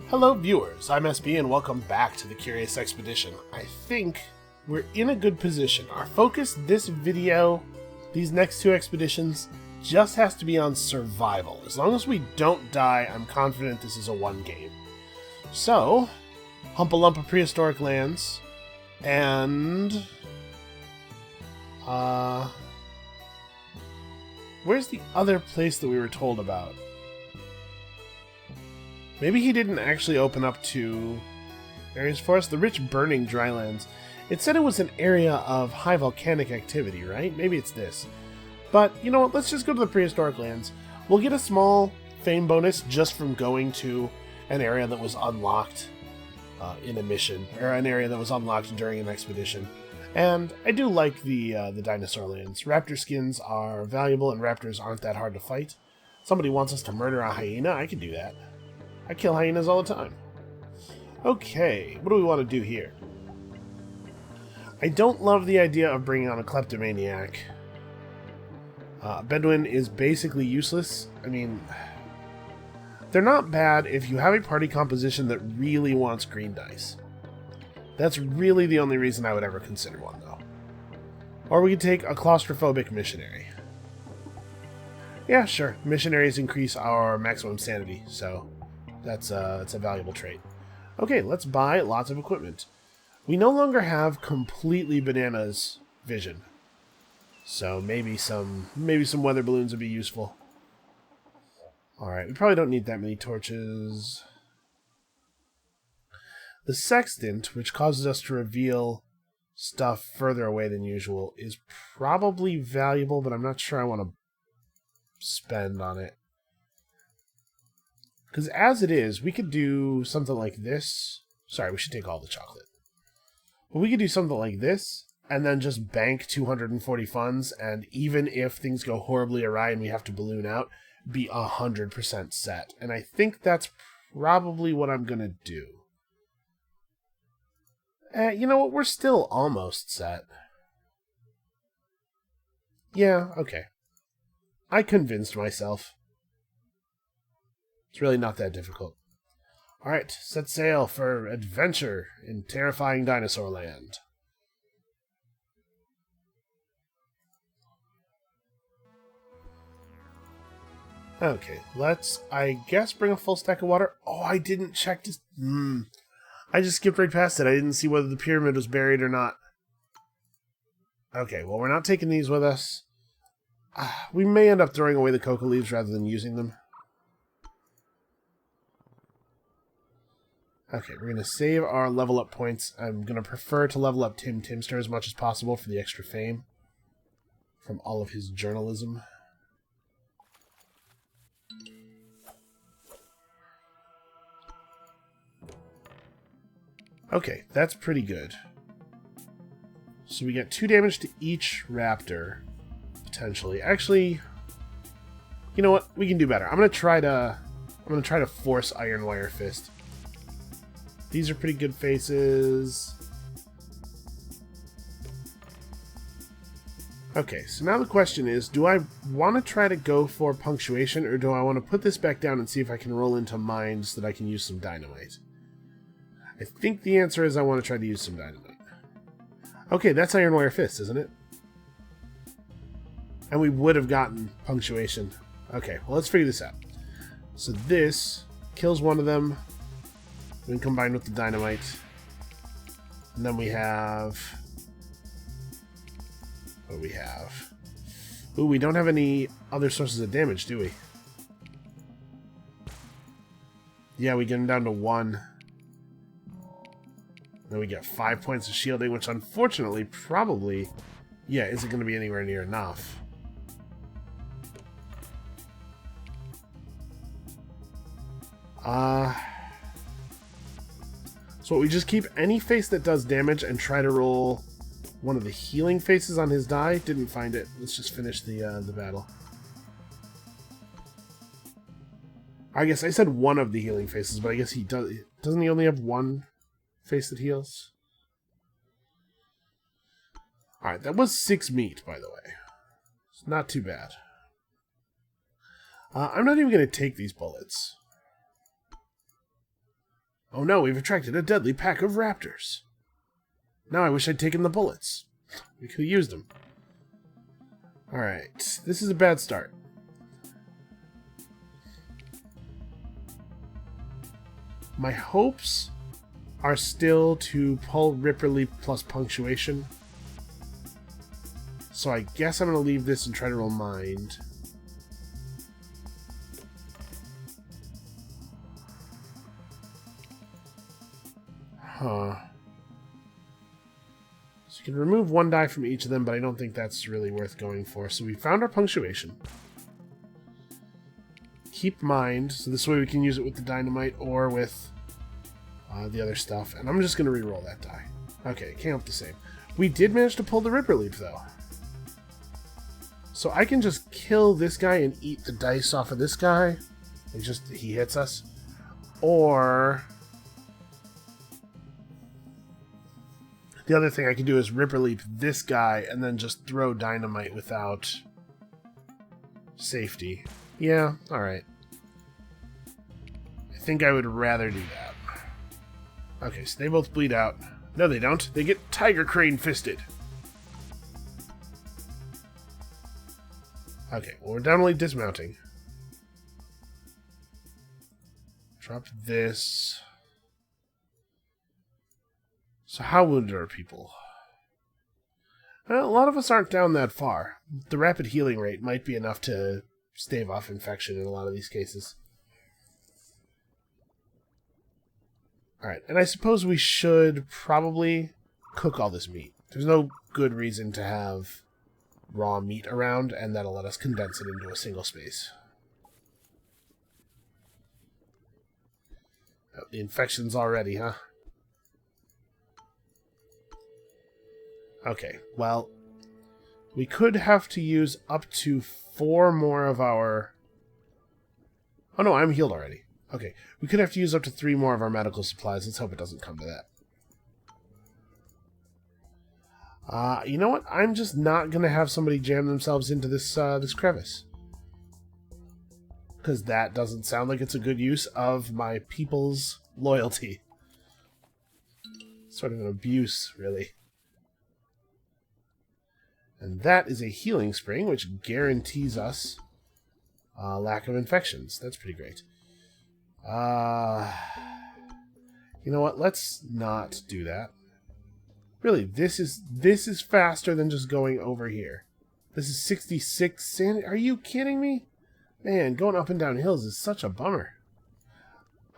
Hello viewers, I'm SB and welcome back to the Curious Expedition. I think we're in a good position. Our focus this video, these next two expeditions, just has to be on survival. As long as we don't die, I'm confident this is a one game. So, hump a lump of prehistoric lands, and where's the other place that we were told about? Maybe he didn't actually open up to areas for us. The rich burning drylands. It said it was an area of high volcanic activity, right? Maybe it's this. But, you know what, let's just go to the prehistoric lands. We'll get a small fame bonus just from going to an area that was unlocked in a mission, or an area that was unlocked during an expedition. And I do like the dinosaur lands. Raptor skins are valuable, and raptors aren't that hard to fight. Somebody wants us to murder a hyena, I can do that. I kill hyenas all the time. Okay, what do we want to do here? I don't love the idea of bringing on a kleptomaniac. Bedouin is basically useless. I mean, they're not bad if you have a party composition that really wants green dice. That's really the only reason I would ever consider one, though. Or we could take a claustrophobic missionary. Yeah, sure. Missionaries increase our maximum sanity, so that's a valuable trait. Okay, let's buy lots of equipment. We no longer have completely bananas vision, so maybe some weather balloons would be useful. All right, we probably don't need that many torches. The sextant, which causes us to reveal stuff further away than usual, is probably valuable, but I'm not sure I want to spend on it. Because as it is, we could do something like this. Sorry, we should take all the chocolate. But we could do something like this, and then just bank 240 funds, and even if things go horribly awry and we have to balloon out, be 100% set. And I think that's probably what I'm going to do. You know what? We're still almost set. Yeah, okay. I convinced myself. It's really not that difficult. Alright, set sail for adventure in terrifying dinosaur land. Okay, let's, I guess, bring a full stack of water. Oh, I didn't check this. I just skipped right past it. I didn't see whether the pyramid was buried or not. Okay, well, we're not taking these with us. We may end up throwing away the coca leaves rather than using them. Okay, we're going to save our level up points. I'm going to prefer to level up Tim Timster as much as possible for the extra fame from all of his journalism. Okay, that's pretty good. So we get 2 damage to each raptor, potentially. Actually, you know what? We can do better. I'm going to try to force Iron Wire Fist. These are pretty good faces. Okay, so now the question is, do I want to try to go for punctuation, or do I want to put this back down and see if I can roll into mines so that I can use some dynamite? I think the answer is I want to try to use some dynamite. Okay, that's Iron Wire Fist, isn't it? And we would have gotten punctuation. Okay, well, let's figure this out. So this kills one of them. Then combined with the dynamite. And then we have... what do we have? Ooh, we don't have any other sources of damage, do we? Yeah, we get him down to 1. Then we get 5 points of shielding, which unfortunately probably, yeah, isn't going to be anywhere near enough. So we just keep any face that does damage and try to roll one of the healing faces on his die. Didn't find it. Let's just finish the battle. I guess I said one of the healing faces, but I guess he does. Doesn't he only have one face that heals? Alright, that was 6 meat, by the way. It's not too bad. I'm not even going to take these bullets. Oh no, we've attracted a deadly pack of raptors. Now I wish I'd taken the bullets. We could have used them. Alright, this is a bad start. My hopes are still to pull Ripperly plus punctuation. So I guess I'm going to leave this and try to roll mind. Huh. So you can remove one die from each of them, but I don't think that's really worth going for. So we found our punctuation. Keep mind, so this way we can use it with the dynamite or with the other stuff. And I'm just going to re-roll that die. Okay, it came up the same. We did manage to pull the Ripper Leaf, though. So I can just kill this guy and eat the dice off of this guy. And just, he hits us. Or the other thing I can do is Ripper Leap this guy and then just throw dynamite without safety. Yeah, alright. I think I would rather do that. Okay, so they both bleed out. No, they don't. They get Tiger Crane fisted. Okay, well, we're definitely dismounting. Drop this. So how wounded are people? Well, a lot of us aren't down that far. The rapid healing rate might be enough to stave off infection in a lot of these cases. Alright, and I suppose we should probably cook all this meat. There's no good reason to have raw meat around, and that'll let us condense it into a single space. Oh, the infection's already, huh? Okay, well, we could have to use up to 4 more of our... Oh no, I'm healed already. Okay, we could have to use up to 3 more of our medical supplies. Let's hope it doesn't come to that. You know what? I'm just not going to have somebody jam themselves into this this crevice. Because that doesn't sound like it's a good use of my people's loyalty. Sort of an abuse, really. And that is a healing spring, which guarantees us lack of infections. That's pretty great. You know what? Let's not do that. Really, this is faster than just going over here. This is 66 sanity. Are you kidding me? Man, going up and down hills is such a bummer.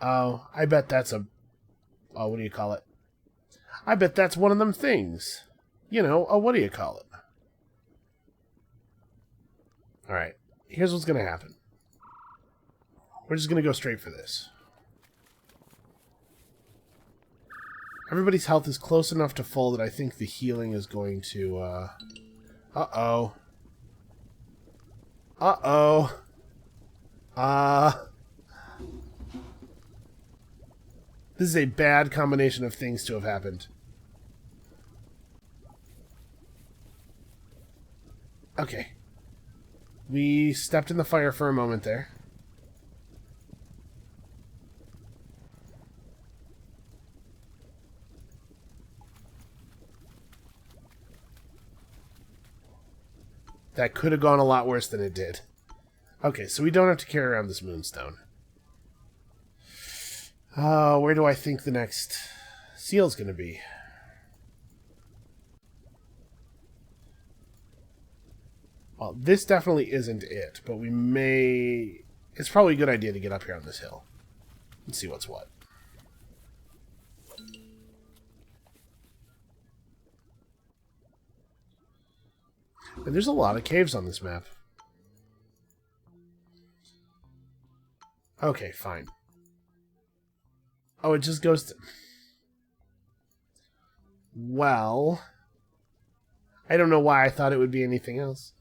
Oh, I bet that's a... Oh, what do you call it? I bet that's one of them things. You know, what do you call it? Alright, here's what's going to happen. We're just going to go straight for this. Everybody's health is close enough to full that I think the healing is going to, Uh-oh. Uh-oh. This is a bad combination of things to have happened. Okay. We stepped in the fire for a moment there. That could have gone a lot worse than it did. Okay, so we don't have to carry around this moonstone. Where do I think the next seal's going to be? Well, this definitely isn't it, but we may... It's probably a good idea to get up here on this hill and see what's what. And there's a lot of caves on this map. Okay, fine. Oh, it just goes to... Well... I don't know why I thought it would be anything else.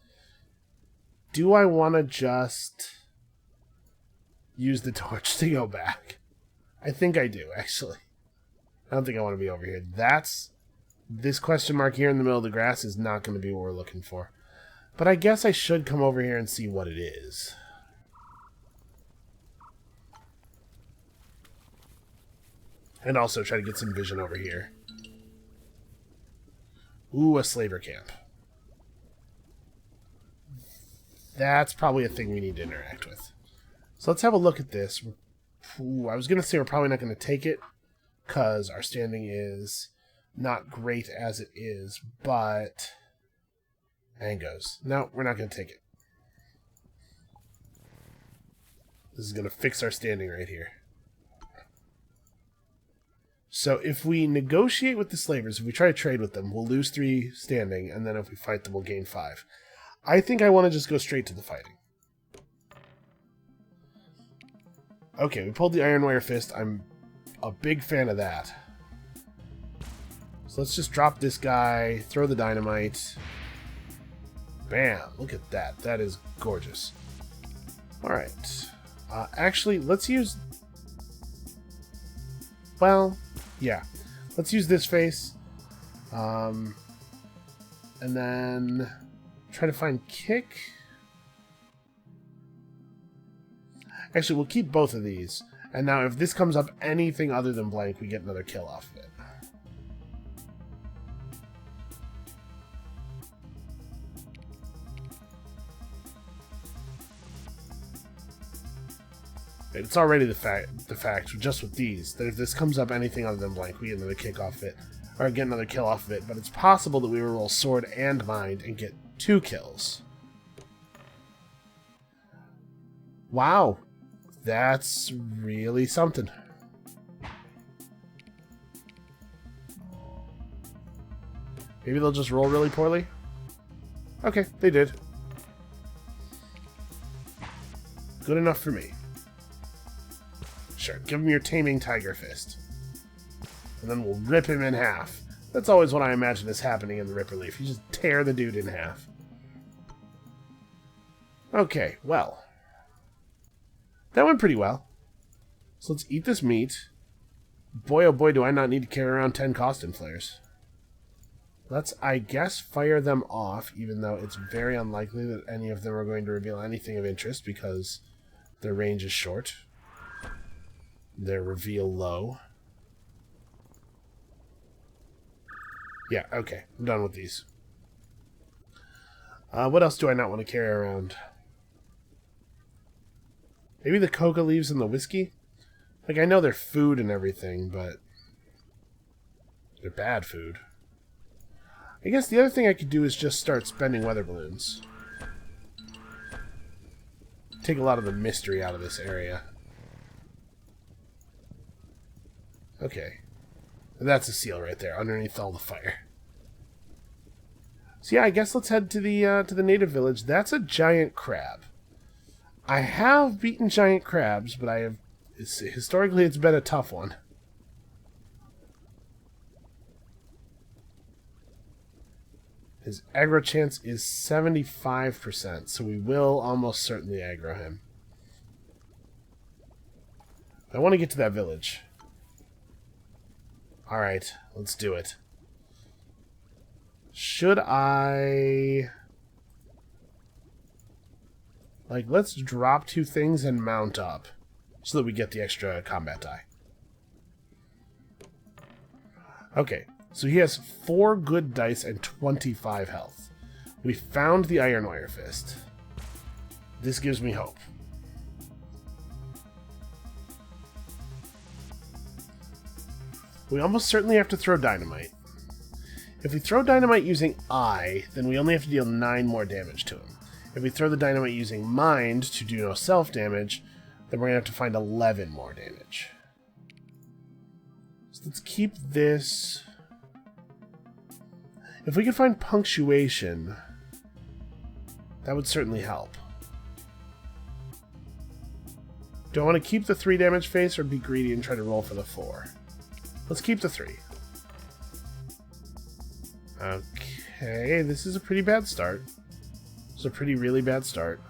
Do I want to just use the torch to go back? I think I do, actually. I don't think I want to be over here. This question mark here in the middle of the grass is not going to be what we're looking for. But I guess I should come over here and see what it is. And also try to get some vision over here. Ooh, a slaver camp. That's probably a thing we need to interact with. So let's have a look at this. Ooh, I was going to say we're probably not going to take it, because our standing is not great as it is, but... And goes. No, we're not going to take it. This is going to fix our standing right here. So if we negotiate with the slavers, if we try to trade with them, we'll lose 3 standing, and then if we fight them, we'll gain 5. I think I want to just go straight to the fighting. Okay, we pulled the Iron Wire Fist. I'm a big fan of that. So let's just drop this guy, throw the dynamite. Bam! Look at that. That is gorgeous. Alright. Actually, let's use... Well, yeah. Let's use this face. And then try to find kick. Actually, we'll keep both of these. And now if this comes up anything other than blank, we get another kill off of it. It's already the fact, just with these, that if this comes up anything other than blank, we get another kick off of it, or get another kill off of it, but it's possible that we will roll sword and mind and get 2 kills. Wow, that's really something. Maybe they'll just roll really poorly? Okay, they did. Good enough for me. Sure, give him your Taming Tiger Fist. And then we'll rip him in half. That's always what I imagine is happening in the Rip Relief. You just tear the dude in half. Okay, well. That went pretty well. So let's eat this meat. Boy, oh boy, do I not need to carry around 10 Costin Flares. Let's, I guess, fire them off, even though it's very unlikely that any of them are going to reveal anything of interest because their range is short. Their reveal low. Yeah, okay. I'm done with these. What else do I not want to carry around? Maybe the coca leaves and the whiskey? Like, I know they're food and everything, but they're bad food. I guess the other thing I could do is just start spending weather balloons. Take a lot of the mystery out of this area. Okay. And that's a seal right there, underneath all the fire. So yeah, I guess let's head to the native village. That's a giant crab. I have beaten giant crabs, but historically it's been a tough one. His aggro chance is 75%, so we will almost certainly aggro him. I want to get to that village. Alright, let's do it. Should I... Like, let's drop 2 things and mount up, so that we get the extra combat die. Okay, so he has 4 good dice and 25 health. We found the Iron Wire Fist. This gives me hope. We almost certainly have to throw dynamite. If we throw dynamite using I, then we only have to deal 9 more damage to him. If we throw the dynamite using mind to do no self-damage, then we're going to have to find 11 more damage. So let's keep this... If we could find punctuation, that would certainly help. Do I want to keep the 3 damage face or be greedy and try to roll for the 4? Let's keep the 3. Okay, this is a pretty bad start. It's a really bad start.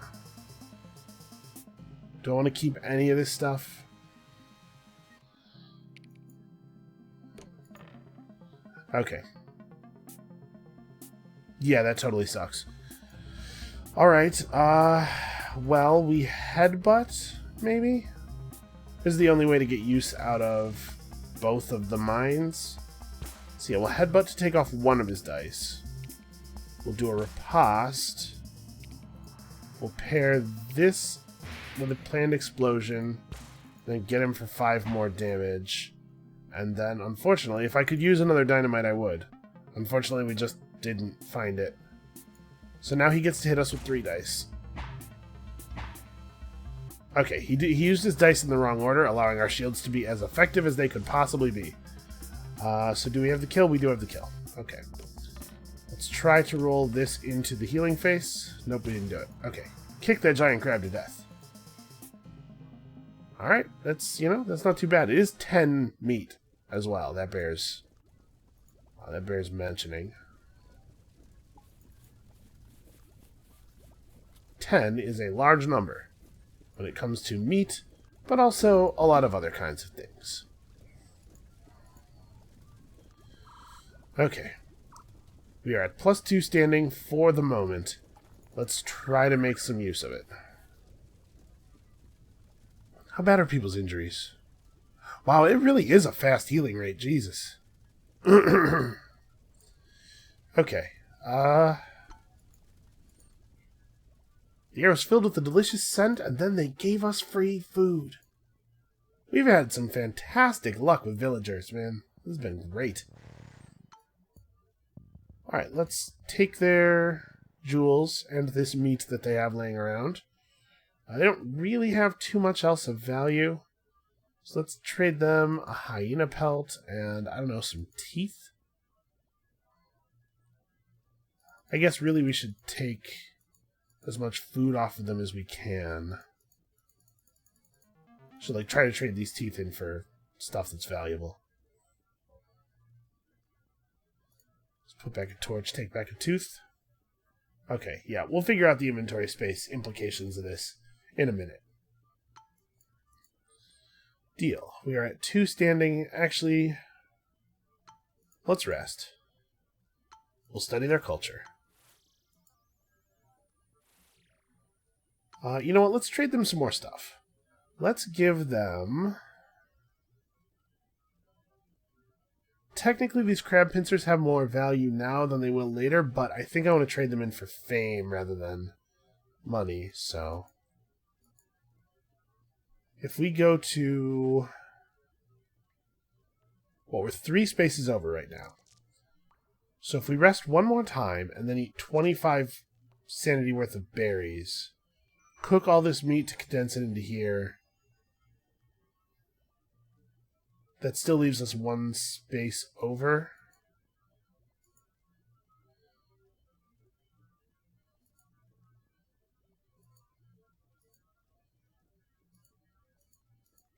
Do I want to keep any of this stuff? Okay. Yeah, that totally sucks. Alright, well, we headbutt, maybe? This is the only way to get use out of both of the mines. So yeah, we'll headbutt to take off one of his dice. We'll do a riposte. We'll pair this with a planned explosion. Then get him for 5 more damage. And then, unfortunately, if I could use another dynamite, I would. Unfortunately, we just didn't find it. So now he gets to hit us with 3 dice. Okay, he used his dice in the wrong order, allowing our shields to be as effective as they could possibly be. So do we have the kill? We do have the kill. Okay. Let's try to roll this into the healing face. Nope, we didn't do it. Okay. Kick that giant crab to death. Alright, that's, that's not too bad. It is 10 meat as well. That bears mentioning. 10 is a large number when it comes to meat, but also a lot of other kinds of things. Okay. We are at +2 standing for the moment. Let's try to make some use of it. How bad are people's injuries? Wow, it really is a fast healing rate. Jesus. Okay. The air was filled with a delicious scent, and then they gave us free food. We've had some fantastic luck with villagers, man. This has been great. Alright, let's take their jewels and this meat that they have laying around. They don't really have too much else of value. So let's trade them a hyena pelt and, I don't know, some teeth. I guess really we should take as much food off of them as we can. Should like try to trade these teeth in for stuff that's valuable. Let's put back a torch, take back a tooth. Okay, yeah, we'll figure out the inventory space implications of this in a minute. Deal. We are at 2 standing. Actually, let's rest. We'll study their culture. You know what? Let's trade them some more stuff. Let's give them... Technically, these crab pincers have more value now than they will later, but I think I want to trade them in for fame rather than money, so... If we go to... Well, we're 3 spaces over right now. So if we rest one more time and then eat 25 sanity worth of berries, cook all this meat to condense it into here, that still leaves us 1 space over.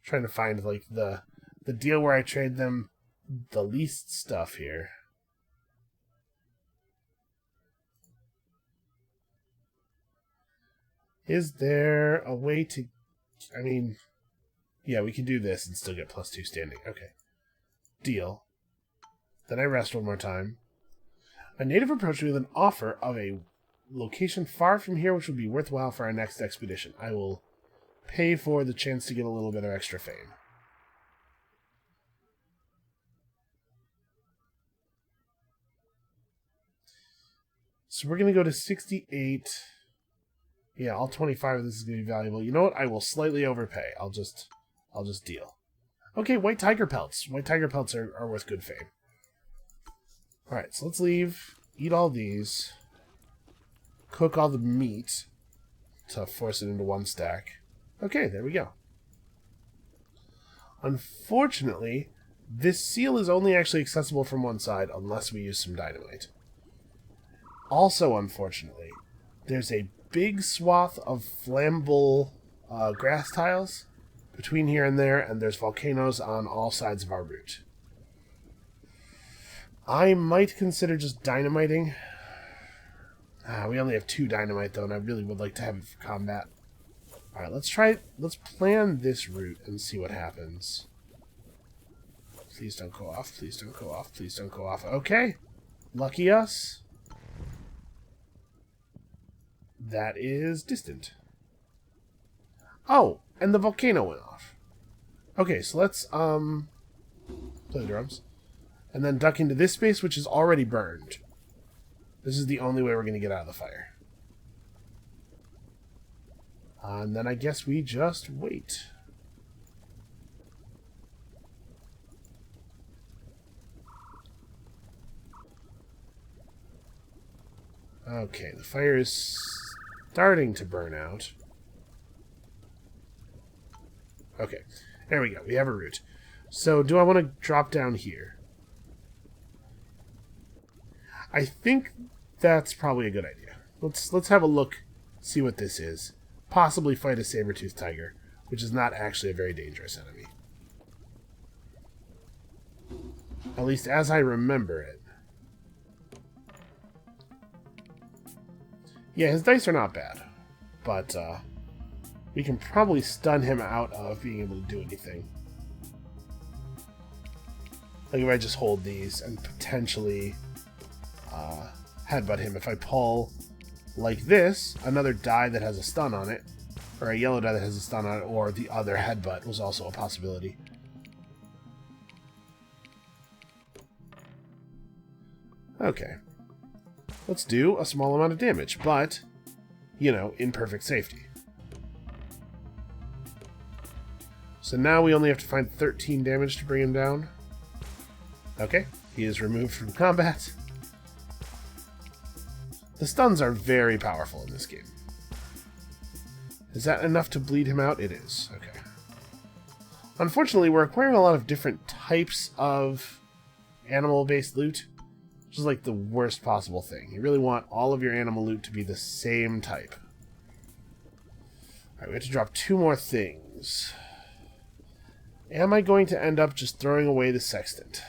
Trying to find like the deal where I trade them the least stuff here. Is there a way to... I mean... Yeah, we can do this and still get +2 standing. Okay. Deal. Then I rest one more time. A native approached me with an offer of a location far from here which would be worthwhile for our next expedition. I will pay for the chance to get a little bit of extra fame. So we're going to go to 68. Yeah, all 25 of this is going to be valuable. You know what? I will slightly overpay. I'll just deal. Okay, white tiger pelts. White tiger pelts are worth good fame. Alright, so let's leave. Eat all these. Cook all the meat to force it into 1 stack. Okay, there we go. Unfortunately, this seal is only actually accessible from one side unless we use some dynamite. Also, unfortunately, there's a big swath of flammable grass tiles between here and there, and there's volcanoes on all sides of our route. I might consider just dynamiting. We only have 2 dynamite, though, and I really would like to have it for combat. Alright, let's plan this route and see what happens. Please don't go off, please don't go off, please don't go off. Okay, lucky us. That is distant. Oh, and the volcano went off. Okay, so let's Play the drums. And then duck into this space, which is already burned. This is the only way we're going to get out of the fire. And then I guess we just wait. Okay, the fire is starting to burn out. Okay, there we go. We have a route. So, do I want to drop down here? I think that's probably a good idea. Let's have a look, see what this is. Possibly fight a saber-toothed tiger, which is not actually a very dangerous enemy. At least as I remember it. Yeah, his dice are not bad, but we can probably stun him out of being able to do anything. Like if I just hold these and potentially headbutt him. If I pull like this, another die that has a stun on it, or a yellow die that has a stun on it, or the other headbutt was also a possibility. Okay. Let's do a small amount of damage, but, you know, in perfect safety. So now we only have to find 13 damage to bring him down. Okay, he is removed from combat. The stuns are very powerful in this game. Is that enough to bleed him out? It is. Okay. Unfortunately, we're acquiring a lot of different types of animal-based loot, which is like the worst possible thing. You really want all of your animal loot to be the same type. Alright, we have to drop 2 more things. Am I going to end up just throwing away the sextant?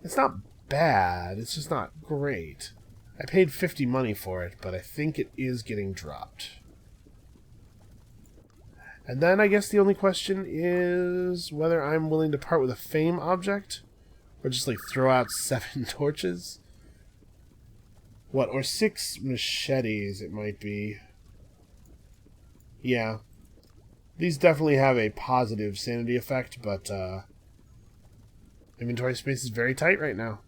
It's not bad, it's just not great. I paid 50 money for it, but I think it is getting dropped. And then I guess the only question is whether I'm willing to part with a fame object, or just like throw out 7 torches. What, or 6 machetes it might be. Yeah. These definitely have a positive sanity effect, but inventory space is very tight right now.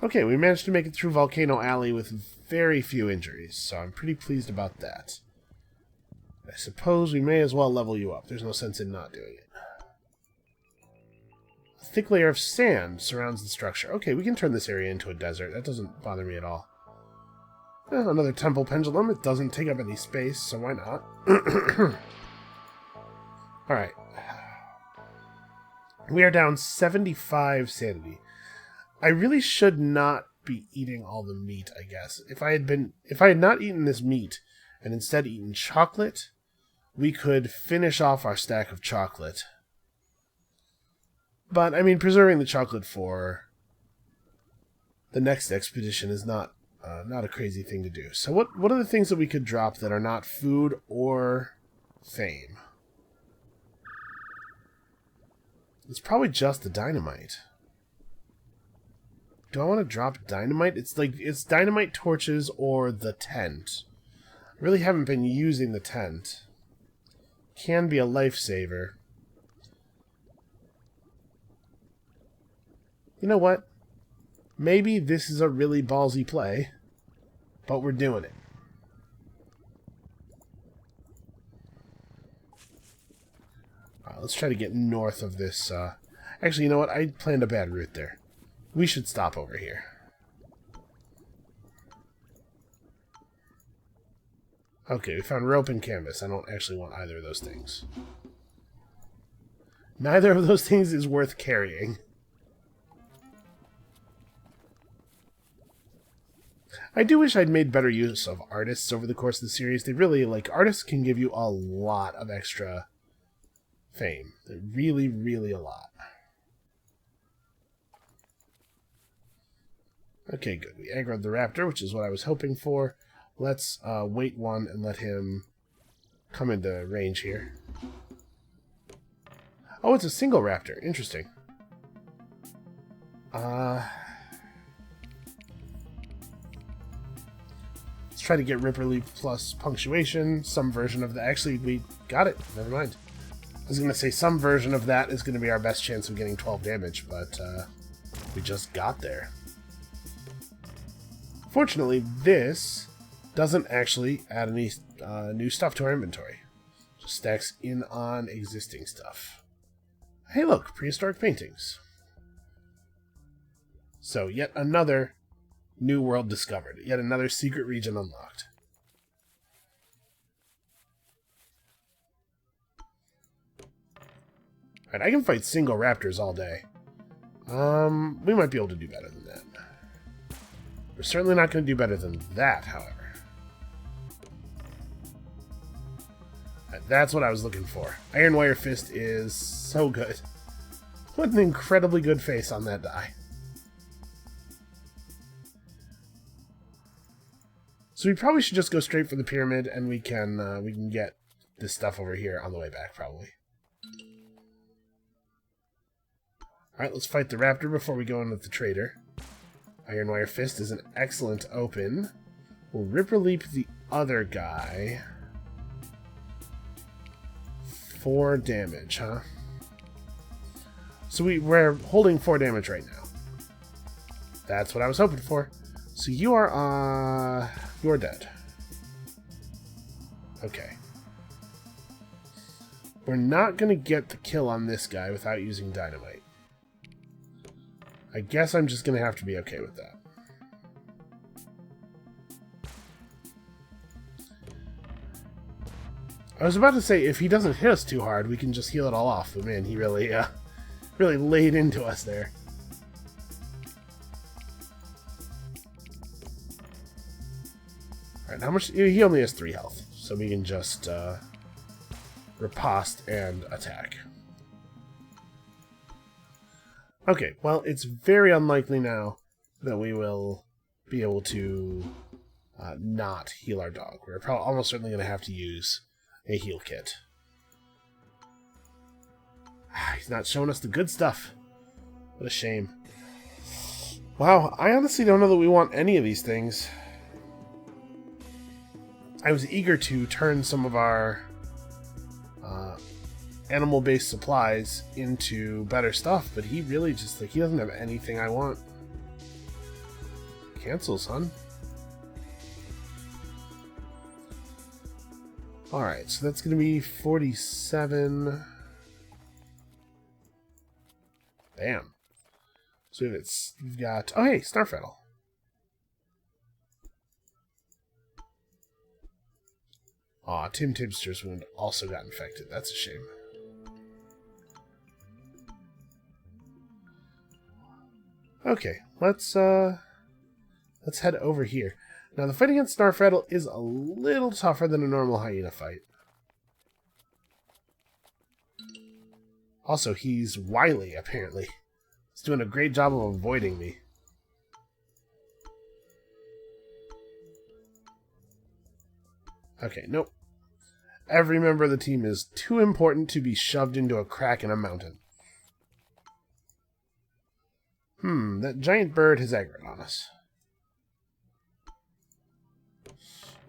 Okay, we managed to make it through Volcano Alley with very few injuries, so I'm pretty pleased about that. I suppose we may as well level you up. There's no sense in not doing it. A thick layer of sand surrounds the structure. Okay, we can turn this area into a desert. That doesn't bother me at all. Another temple pendulum. It doesn't take up any space, so why not? Alright. We are down 75 sanity. I really should not be eating all the meat, I guess. If I had not eaten this meat and instead eaten chocolate, we could finish off our stack of chocolate. But, I mean, preserving the chocolate for the next expedition is not a crazy thing to do. So what are the things that we could drop that are not food or fame? It's probably just the dynamite. Do I want to drop dynamite? It's dynamite, torches, or the tent. I really haven't been using the tent. Can be a lifesaver. You know what? Maybe this is a really ballsy play, but we're doing it. Let's try to get north of this. Actually, you know what? I planned a bad route there. We should stop over here. Okay, we found rope and canvas. I don't actually want either of those things. Neither of those things is worth carrying. I do wish I'd made better use of artists over the course of the series. They really, artists can give you a lot of extra fame. Really, really a lot. Okay, good. We aggroed the raptor, which is what I was hoping for. Let's wait one and let him come into range here. Oh, it's a single raptor. Interesting. Let's try to get Ripper Leap plus punctuation, some version of that. Actually, we got it. Never mind. I was going to say some version of that is going to be our best chance of getting 12 damage, but we just got there. Fortunately, this doesn't actually add any new stuff to our inventory. Just stacks in on existing stuff. Hey look, prehistoric paintings. So, yet another new world discovered. Yet another secret region unlocked. Alright, I can fight single raptors all day. We might be able to do better than that. We're certainly not going to do better than that, however. Right, that's what I was looking for. Iron Wire Fist is so good. What an incredibly good face on that die. So we probably should just go straight for the pyramid, and we can get this stuff over here on the way back, probably. Alright, let's fight the raptor before we go in with the trader. Iron Wire Fist is an excellent open. We'll Ripper Leap the other guy. 4 damage, huh? So we're holding 4 damage right now. That's what I was hoping for. So you're dead. Okay. We're not going to get the kill on this guy without using dynamite. I guess I'm just going to have to be okay with that. I was about to say, if he doesn't hit us too hard, we can just heal it all off. But man, he really laid into us there. Alright, how much? He only has 3 health, so we can just riposte and attack. Okay, well, it's very unlikely now that we will be able to not heal our dog. We're probably almost certainly going to have to use a heal kit. He's not showing us the good stuff. What a shame. Wow, I honestly don't know that we want any of these things. I was eager to turn some of our animal-based supplies into better stuff, but he really just, like, he doesn't have anything I want. Cancel, son. Alright, so that's going to be 47. Bam. So we've got, oh hey, Starfettle. Aw, Tim Timster's wound also got infected. That's a shame. Okay, let's head over here. Now, the fight against Starfettle is a little tougher than a normal hyena fight. Also, he's wily, apparently. He's doing a great job of avoiding me. Okay, nope. Every member of the team is too important to be shoved into a crack in a mountain. That giant bird has aggroed on us.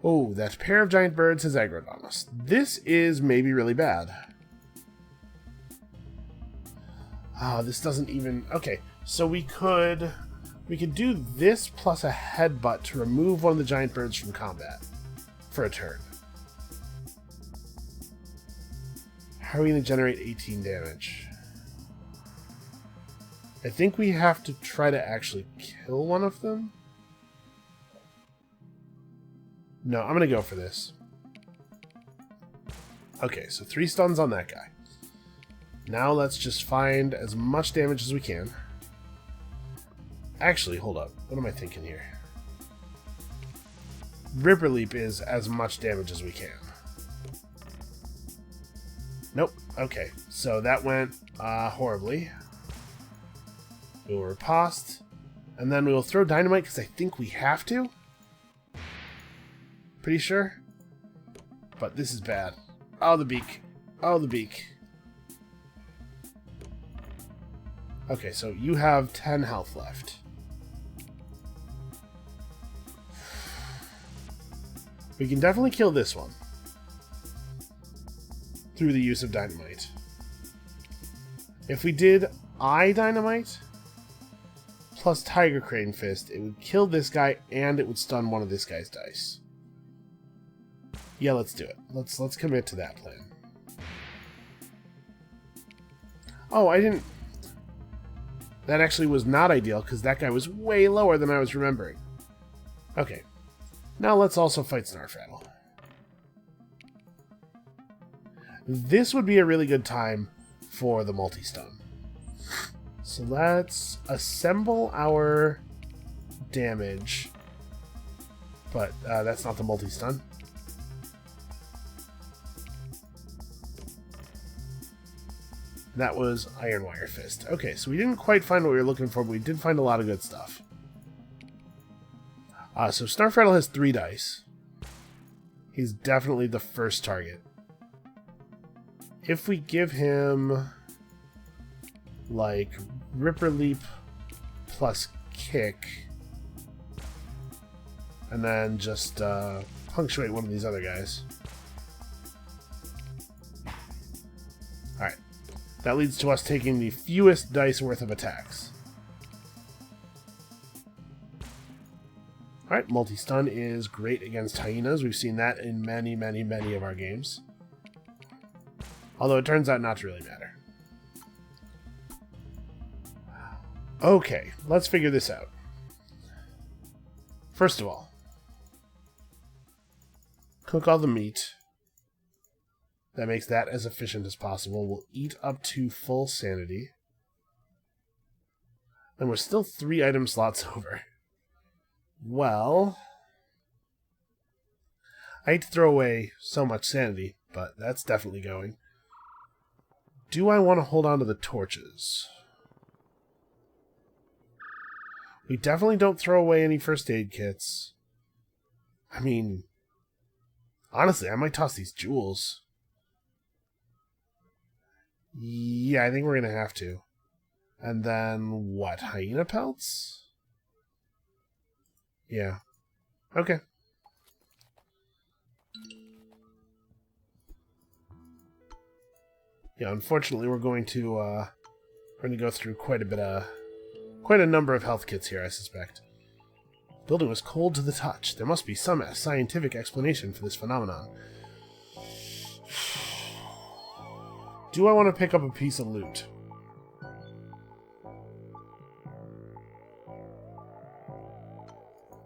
Oh, that pair of giant birds has aggroed on us. This is maybe really bad. Ah, this doesn't even... Okay, so we could do this plus a headbutt to remove one of the giant birds from combat for a turn. How are we going to generate 18 damage? I think we have to try to actually kill one of them. No, I'm going to go for this. Okay, so 3 stuns on that guy. Now let's just find as much damage as we can. Actually, hold up. What am I thinking here? Ripper Leap is as much damage as we can. Nope. Okay, so that went horribly. We will riposte, and then we will throw dynamite because I think we have to. Pretty sure. But this is bad. Oh, the beak. Oh, the beak. Okay, so you have 10 health left. We can definitely kill this one through the use of dynamite. If we did dynamite plus Tiger Crane Fist, it would kill this guy and it would stun one of this guy's dice. Yeah, let's do it. Let's commit to that plan. Oh, I didn't... That actually was not ideal, because that guy was way lower than I was remembering. Okay. Now let's also fight Snarfrattle. This would be a really good time for the multi-stun. So let's assemble our damage. But that's not the multi-stun. That was Iron Wire Fist. Okay, so we didn't quite find what we were looking for, but we did find a lot of good stuff. So Snarfrattle has 3 dice. He's definitely the first target. If we give him, like, Ripper Leap plus Kick, and then just punctuate one of these other guys. Alright. That leads to us taking the fewest dice worth of attacks. Alright, multi-stun is great against hyenas. We've seen that in many, many, many of our games. Although it turns out not to really matter. Okay, let's figure this out. First of all, cook all the meat. That makes that as efficient as possible. We'll eat up to full sanity. And we're still 3 item slots over. Well, I hate to throw away so much sanity, but that's definitely going. Do I want to hold on to the torches? We definitely don't throw away any first aid kits. I mean, honestly, I might toss these jewels. Yeah, I think we're going to have to. And then, what? Hyena pelts? Yeah. Okay. Yeah, unfortunately, we're going to go through quite a number of health kits here, I suspect. The building was cold to the touch. There must be some scientific explanation for this phenomenon. Do I want to pick up a piece of loot?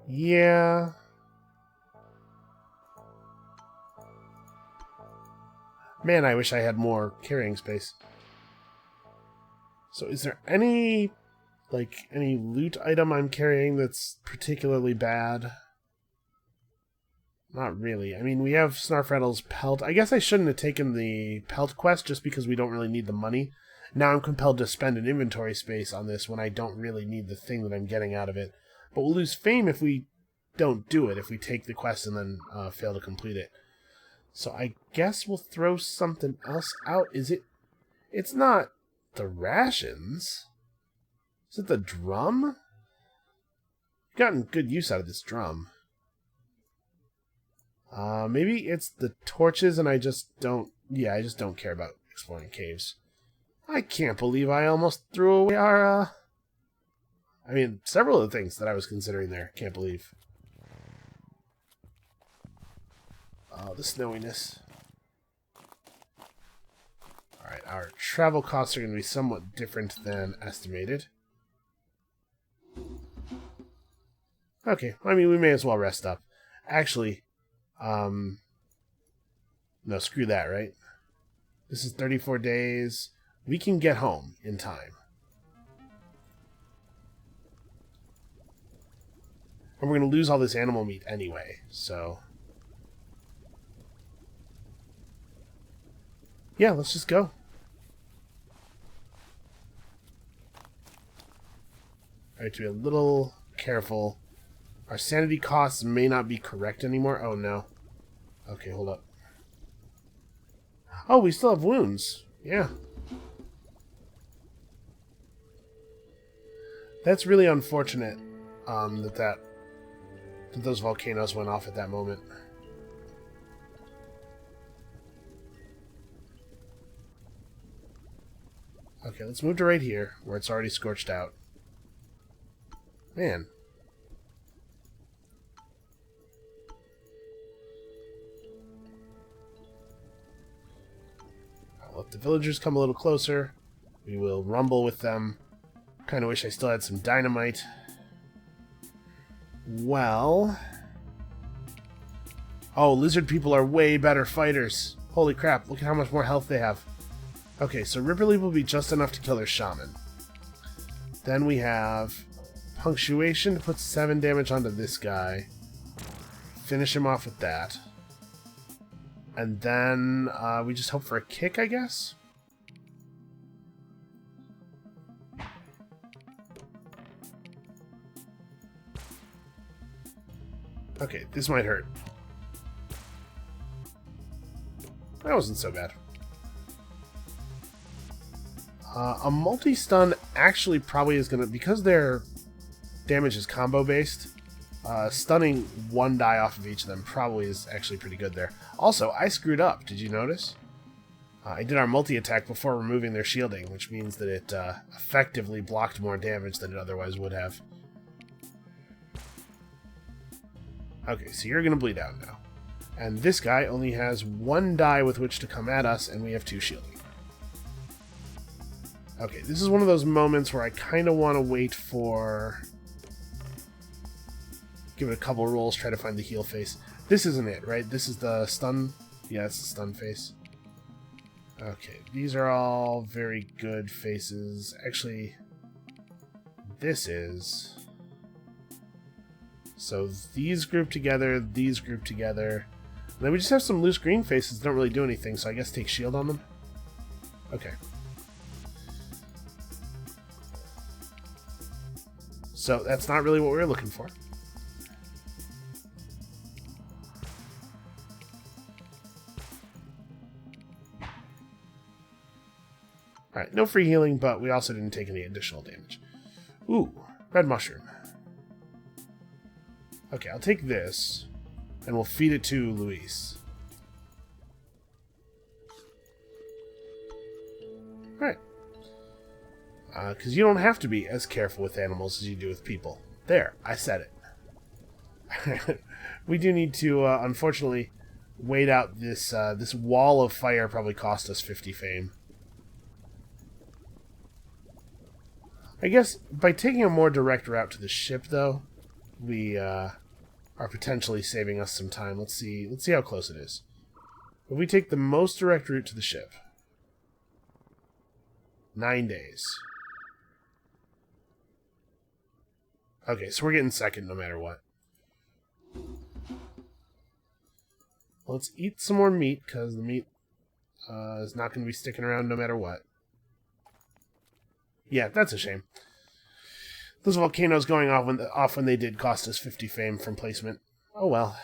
Yeah. Man, I wish I had more carrying space. So is there any loot item I'm carrying that's particularly bad? Not really. I mean, we have Snarfrattle's pelt. I guess I shouldn't have taken the pelt quest just because we don't really need the money. Now I'm compelled to spend an inventory space on this when I don't really need the thing that I'm getting out of it. But we'll lose fame if we don't do it, if we take the quest and then fail to complete it. So I guess we'll throw something else out. Is it... It's not the rations. Is it the drum? I've gotten good use out of this drum. Maybe it's the torches and I just don't... Yeah, I just don't care about exploring caves. I can't believe I almost threw away our, I mean, several of the things that I was considering there. Can't believe. Oh, the snowiness. Alright, our travel costs are going to be somewhat different than estimated. Okay, I mean, we may as well rest up. Actually, no, screw that, right? This is 34 days. We can get home in time. And we're going to lose all this animal meat anyway, so... Yeah, let's just go. I have to be a little careful. Our sanity costs may not be correct anymore. Oh, no. Okay, hold up. Oh, we still have wounds. Yeah. That's really unfortunate that those volcanoes went off at that moment. Okay, let's move to right here, where it's already scorched out. Man. I'll let the villagers come a little closer. We will rumble with them. Kind of wish I still had some dynamite. Well... Oh, lizard people are way better fighters. Holy crap, look at how much more health they have. Okay, so Ripperleaf will be just enough to kill their shaman. Then we have punctuation to put 7 damage onto this guy. Finish him off with that. And then we just hope for a kick, I guess? Okay, this might hurt. That wasn't so bad. A multi-stun actually probably is going to... Because their damage is combo-based, stunning one die off of each of them probably is actually pretty good there. Also, I screwed up. Did you notice? I did our multi-attack before removing their shielding, which means that it effectively blocked more damage than it otherwise would have. Okay, so you're going to bleed out now. And this guy only has 1 die with which to come at us, and we have 2 shielding. Okay, this is one of those moments where I kind of want to wait for... Give it a couple rolls, try to find the heal face. This isn't it, right? This is the stun... Yeah, it's the stun face. Okay, these are all very good faces. Actually, this is... So these group together, these group together. And then we just have some loose green faces that don't really do anything, so I guess take shield on them. Okay. So that's not really what we were looking for. Alright, no free healing, but we also didn't take any additional damage. Ooh, red mushroom. Okay, I'll take this, and we'll feed it to Luis. Alright. Because you don't have to be as careful with animals as you do with people. There, I said it. We do need to, unfortunately, wait out this this wall of fire. Probably cost us 50 fame. I guess by taking a more direct route to the ship, though, we are potentially saving us some time. Let's see how close it is. If we take the most direct route to the ship, 9 days. Okay, so we're getting second no matter what. Let's eat some more meat, because the meat is not going to be sticking around no matter what. Yeah, that's a shame. Those volcanoes going off when they did cost us 50 fame from placement. Oh well.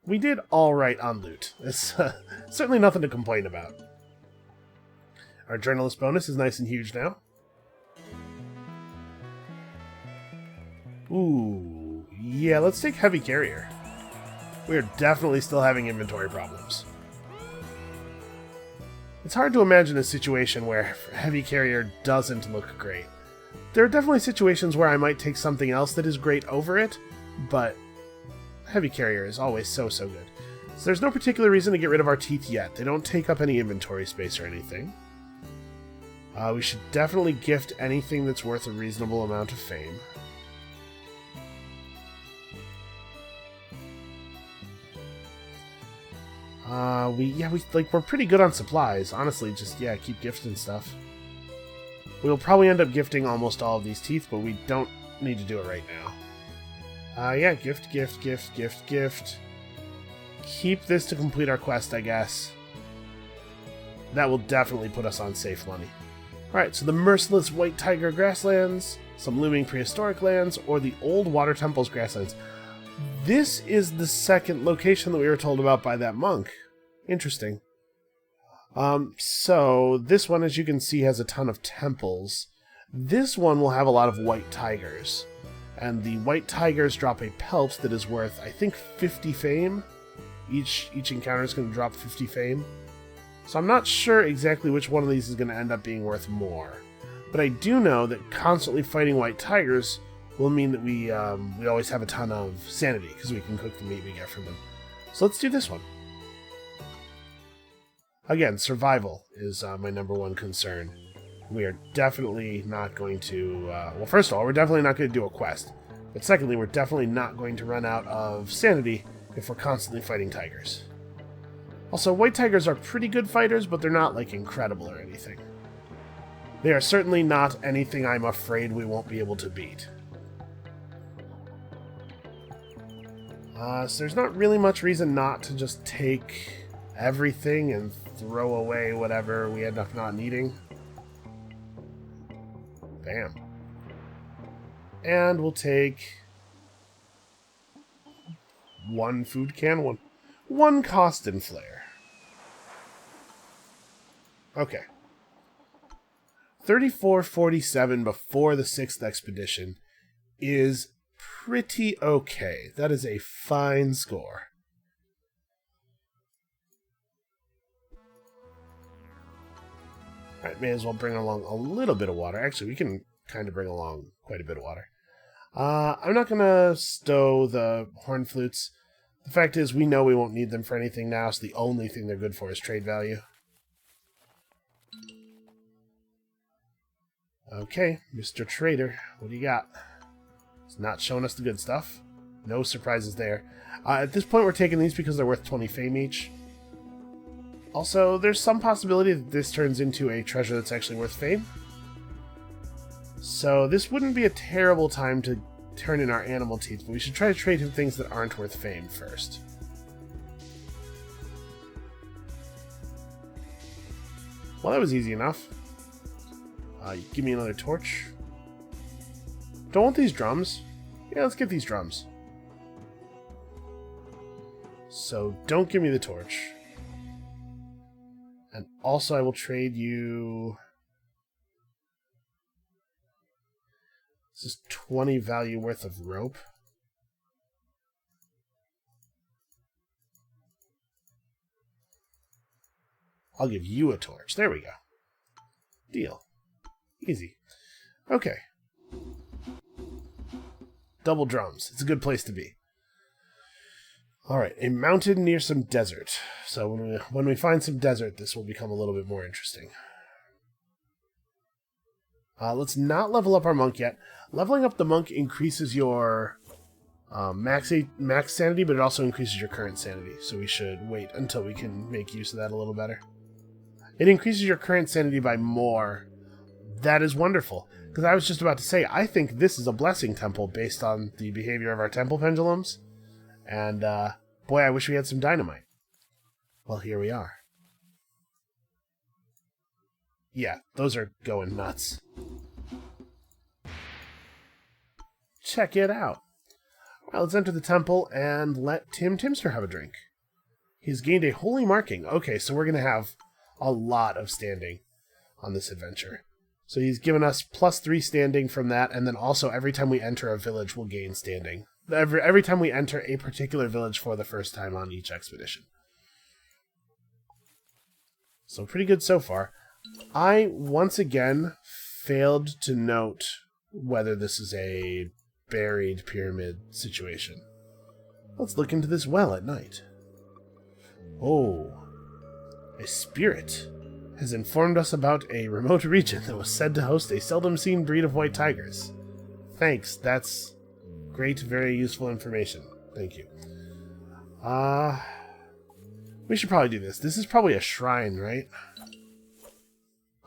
We did alright on loot. It's certainly nothing to complain about. Our journalist bonus is nice and huge now. Ooh, yeah, let's take heavy carrier. We are definitely still having inventory problems. It's hard to imagine a situation where heavy carrier doesn't look great. There are definitely situations where I might take something else that is great over it, but heavy carrier is always so good. So there's no particular reason to get rid of our teeth yet. They don't take up any inventory space or anything. We should definitely gift anything that's worth a reasonable amount of fame. We're pretty good on supplies. Honestly, just, keep gifting stuff. We'll probably end up gifting almost all of these teeth, but we don't need to do it right now. Gift. Keep this to complete our quest, I guess. That will definitely put us on safe money. Alright, so the merciless White Tiger grasslands, some looming prehistoric lands, or the old Water Temples grasslands. This is the second location that we were told about by that monk. Interesting. So this one, as you can see, has a ton of temples. This one will have a lot of white tigers. And the white tigers drop a pelt that is worth, I think, 50 fame. Each encounter is going to drop 50 fame. So I'm not sure exactly which one of these is going to end up being worth more. But I do know that constantly fighting white tigers will mean that we always have a ton of sanity, because we can cook the meat we get from them. So let's do this one. Again, survival is my number one concern. We are definitely not going to... well, first of all, we're definitely not going to do a quest. But secondly, we're definitely not going to run out of sanity if we're constantly fighting tigers. Also, white tigers are pretty good fighters, but they're not, like, incredible or anything. They are certainly not anything I'm afraid we won't be able to beat. So there's not really much reason not to just take everything and throw away whatever we end up not needing. Bam. And we'll take one food can, one Costin flare. Okay. 3447 before the 6th expedition is pretty okay. That is a fine score. Alright, may as well bring along a little bit of water. Actually, we can kind of bring along quite a bit of water. I'm not going to stow the horn flutes. The fact is, we know we won't need them for anything now, so the only thing they're good for is trade value. Okay, Mr. Trader, what do you got? It's not showing us the good stuff. No surprises there. At this point, we're taking these because they're worth 20 fame each. Also, there's some possibility that this turns into a treasure that's actually worth fame. So this wouldn't be a terrible time to turn in our animal teeth, but we should try to trade him things that aren't worth fame first. Well, that was easy enough. Give me another torch. Don't want these drums. Yeah, let's get these drums. So don't give me the torch. And also I will trade you... This is 20 value worth of rope. I'll give you a torch. There we go. Deal. Easy. Okay. Double drums. It's a good place to be. Alright, a mountain near some desert. So when we find some desert, this will become a little bit more interesting. Let's not level up our monk yet. Leveling up the monk increases your max sanity, but it also increases your current sanity. So we should wait until we can make use of that a little better. It increases your current sanity by more. That is wonderful. Because I was just about to say, I think this is a blessing temple based on the behavior of our temple pendulums. And, boy, I wish we had some dynamite. Well, here we are. Yeah, those are going nuts. Check it out. Well, let's enter the temple and let Tim Timster have a drink. He's gained a holy marking. Okay, so we're going to have a lot of standing on this adventure. So he's given us +3 standing from that, and then also every time we enter a village, we'll gain standing. Every time we enter a particular village for the first time on each expedition. So pretty good so far. I, once again, failed to note whether this is a buried pyramid situation. Let's look into this well at night. Oh, a spirit has informed us about a remote region that was said to host a seldom-seen breed of white tigers. Thanks, that's great, very useful information. Thank you. We should probably do this. This is probably a shrine, right?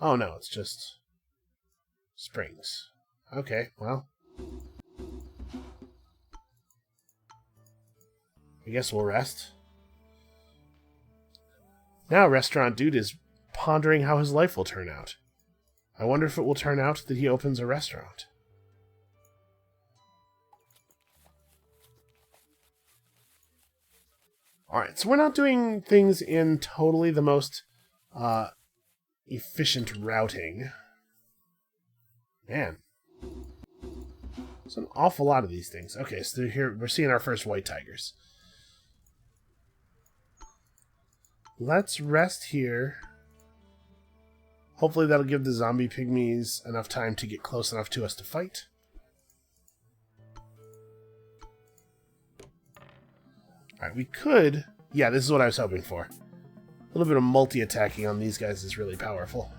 Oh no, it's just springs. Okay, well. I guess we'll rest. Now Restaurant Dude is pondering how his life will turn out. I wonder if it will turn out that he opens a restaurant. Alright, so we're not doing things in totally the most efficient routing. Man. There's an awful lot of these things. Okay, so here we're seeing our first white tigers. Let's rest here. Hopefully that'll give the zombie pygmies enough time to get close enough to us to fight. Alright, we could... Yeah, this is what I was hoping for. A little bit of multi-attacking on these guys is really powerful.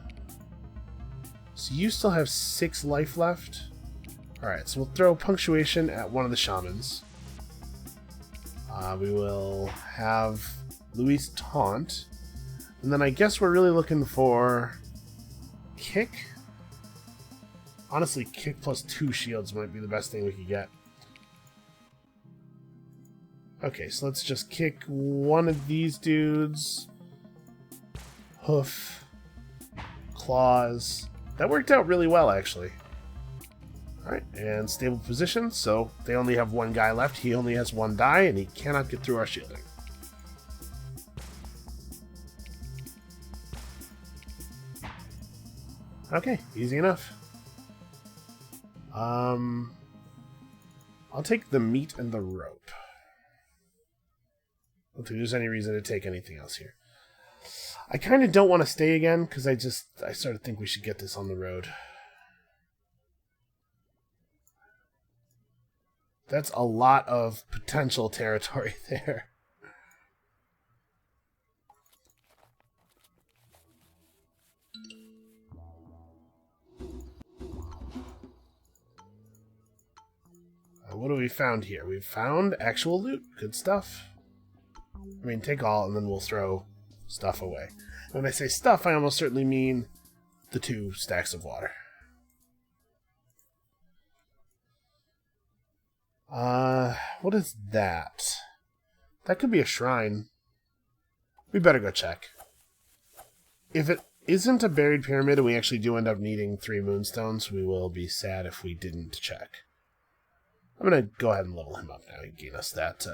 So you still have 6 life left. Alright, so we'll throw punctuation at one of the shamans. We will have Luis taunt. And then I guess we're really looking for kick. Honestly, kick plus 2 shields might be the best thing we could get. Okay, so let's just kick one of these dudes. Hoof. Claws. That worked out really well, actually. Alright, and stable position, so they only have one guy left. He only has 1 die, and he cannot get through our shielding. Okay, easy enough. I'll take the meat and the rope. I don't think there's any reason to take anything else here. I kind of don't want to stay again, because I sort of think we should get this on the road. That's a lot of potential territory there. What have we found here? We've found actual loot. Good stuff. I mean, take all, and then we'll throw stuff away. When I say stuff, I almost certainly mean the 2 stacks of water. What is that? That could be a shrine. We better go check. If it isn't a buried pyramid and we actually do end up needing 3 moonstones, we will be sad if we didn't check. I'm gonna go ahead and level him up now and gain us that,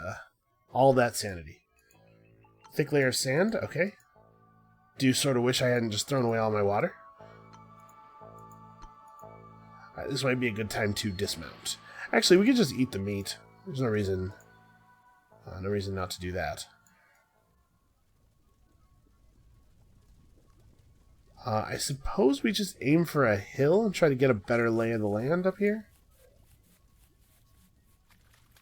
all that sanity. Thick layer of sand, okay. Do sort of wish I hadn't just thrown away all my water. Alright, this might be a good time to dismount. Actually, we could just eat the meat. There's no reason not to do that. I suppose we just aim for a hill and try to get a better lay of the land up here.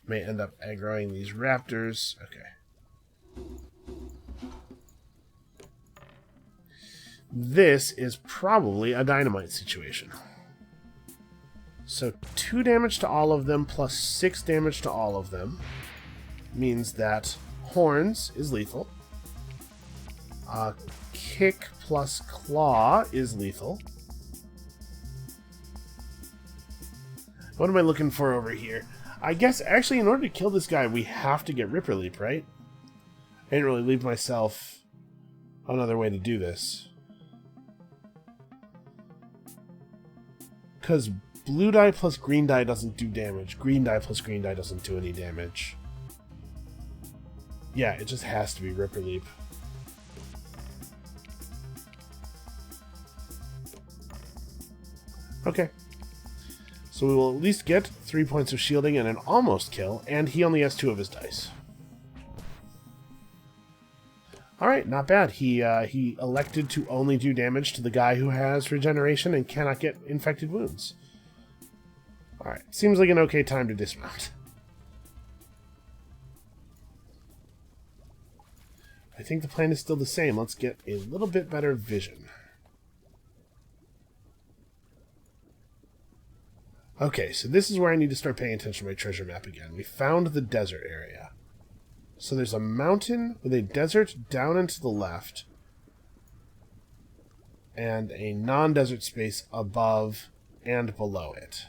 May end up aggroing these raptors. Okay. This is probably a dynamite situation. So 2 damage to all of them plus 6 damage to all of them means that horns is lethal. Kick plus claw is lethal. What am I looking for over here? I guess, actually, in order to kill this guy, we have to get Ripper Leap, right? I didn't really leave myself another way to do this. Because blue die plus green die doesn't do damage. Green die plus green die doesn't do any damage. Yeah, it just has to be Ripper Leap. Okay. So we will at least get 3 points of shielding and an almost kill, and he only has 2 of his dice. Alright, not bad. He elected to only do damage to the guy who has regeneration and cannot get infected wounds. Alright, seems like an okay time to dismount. I think the plan is still the same. Let's get a little bit better vision. Okay, so this is where I need to start paying attention to my treasure map again. We found the desert area. So there's a mountain with a desert down and to the left, and a non-desert space above and below it.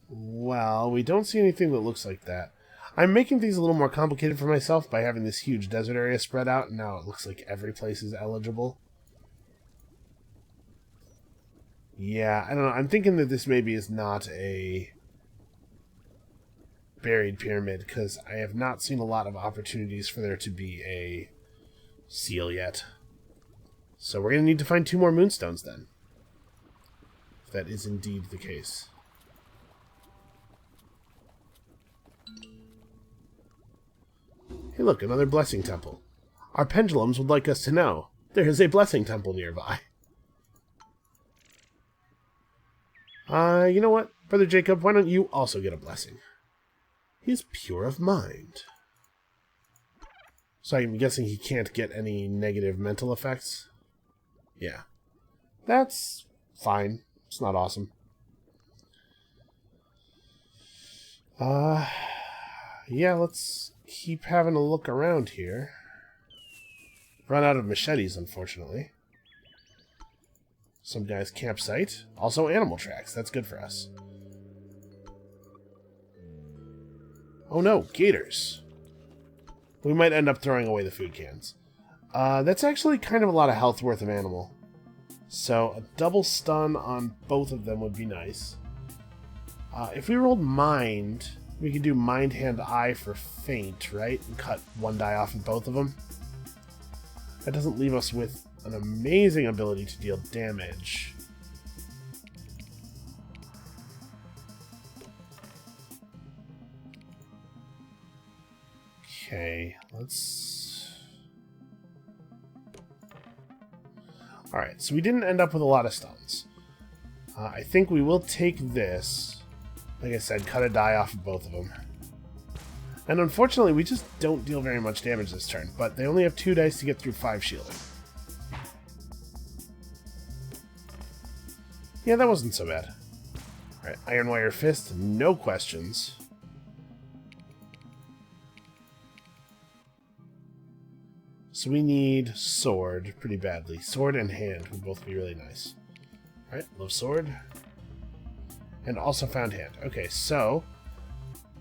Well, we don't see anything that looks like that. I'm making things a little more complicated for myself by having this huge desert area spread out, and now it looks like every place is eligible. Yeah, I don't know. I'm thinking that this maybe is not a buried pyramid, because I have not seen a lot of opportunities for there to be a seal yet. So we're going to need to find 2 more moonstones then, if that is indeed the case. Hey look, another blessing temple. Our pendulums would like us to know there is a blessing temple nearby. You know what, Brother Jacob, why don't you also get a blessing? He's pure of mind. So I'm guessing he can't get any negative mental effects? Yeah. That's fine. It's not awesome. Yeah, let's keep having a look around here. Run out of machetes, unfortunately. Some guy's campsite. Also animal tracks. That's good for us. Oh no, gators. We might end up throwing away the food cans. That's actually kind of a lot of health worth of animal. So a double stun on both of them would be nice. If we rolled mind, we could do mind, hand, eye for faint, right? And cut one die off of both of them. That doesn't leave us with an amazing ability to deal damage. Okay, let's... Alright, so we didn't end up with a lot of stuns. I think we will take this. Like I said, cut a die off of both of them. And unfortunately, we just don't deal very much damage this turn, but they only have 2 dice to get through 5 shielding. Yeah, that wasn't so bad. Alright, Iron Wire Fist, no questions. So we need sword pretty badly. Sword and hand would both be really nice. Alright, love sword. And also found hand. Okay, so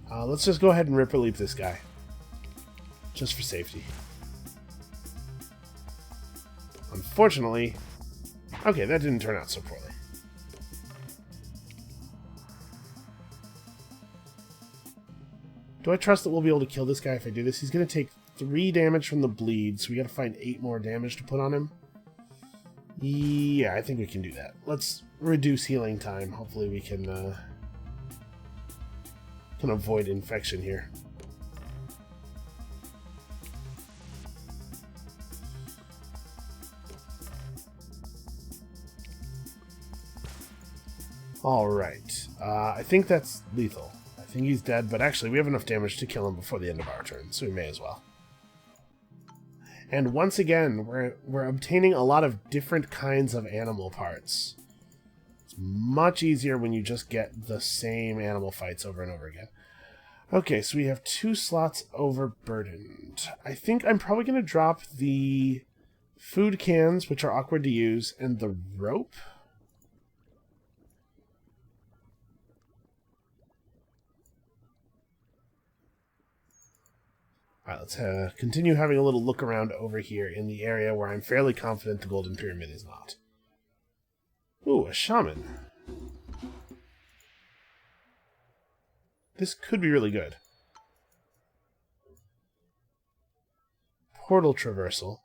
let's just go ahead and Ripper Leap this guy. Just for safety. Unfortunately... Okay, that didn't turn out so poorly. Do I trust that we'll be able to kill this guy if I do this? He's going to take 3 damage from the bleed, so we got to find 8 more damage to put on him. Yeah, I think we can do that. Let's reduce healing time. Hopefully we can avoid infection here. Alright. I think that's lethal. I think he's dead, but actually we have enough damage to kill him before the end of our turn, so we may as well. And once again, we're obtaining a lot of different kinds of animal parts. It's much easier when you just get the same animal fights over and over again. Okay, so we have 2 slots overburdened. I think I'm probably going to drop the food cans, which are awkward to use, and the rope. Alright, let's continue having a little look around over here in the area where I'm fairly confident the Golden Pyramid is not. Ooh, a shaman. This could be really good. Portal traversal.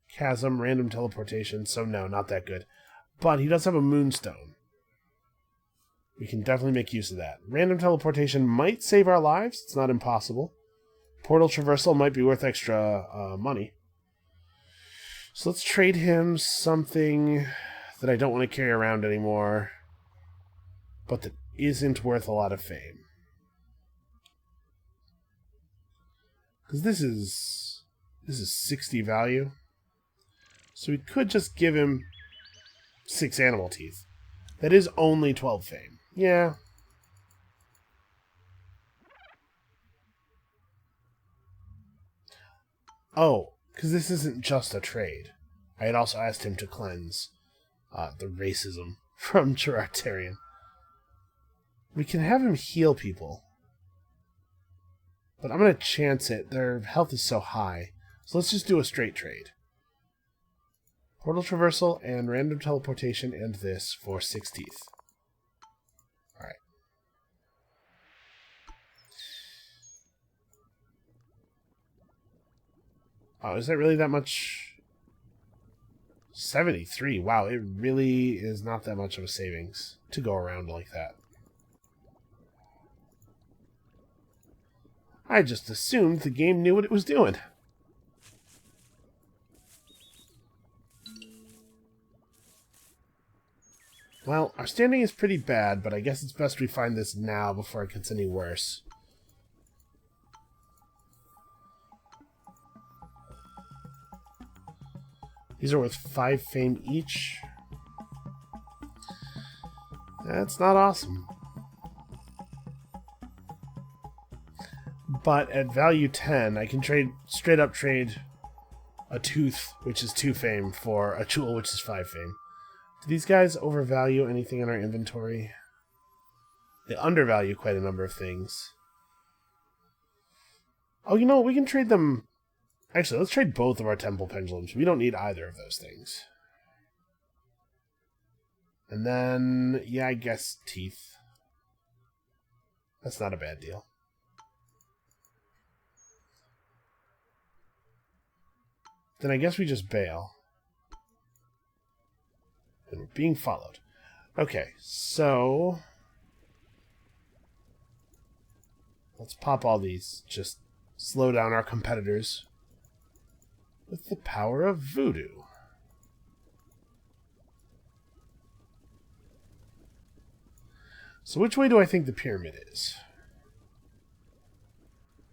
Chasm, random teleportation, so no, not that good. But he does have a moonstone. We can definitely make use of that. Random teleportation might save our lives, it's not impossible. Portal traversal might be worth extra money. So let's trade him something that I don't want to carry around anymore, but that isn't worth a lot of fame. Because this is 60 value. So we could just give him 6 animal teeth. That is only 12 fame. Yeah. Oh, because this isn't just a trade. I had also asked him to cleanse the racism from Gerartarian. We can have him heal people. But I'm going to chance it. Their health is so high. So let's just do a straight trade. Portal traversal and random teleportation and this for 6 teeth. Alright. Oh, is that really that much? 73. Wow, it really is not that much of a savings to go around like that. I just assumed the game knew what it was doing. Well, our standing is pretty bad, but I guess it's best we find this now before it gets any worse. These are worth 5 fame each. That's not awesome. But at value 10, I can straight up trade a tooth, which is 2 fame, for a tool, which is 5 fame. Do these guys overvalue anything in our inventory? They undervalue quite a number of things. Oh, you know what? We can trade them... Actually, let's trade both of our temple pendulums. We don't need either of those things. And then, yeah, I guess teeth. That's not a bad deal. Then I guess we just bail. And we're being followed. Okay, so... let's pop all these. Just slow down our competitors with the power of voodoo. So which way do I think the pyramid is?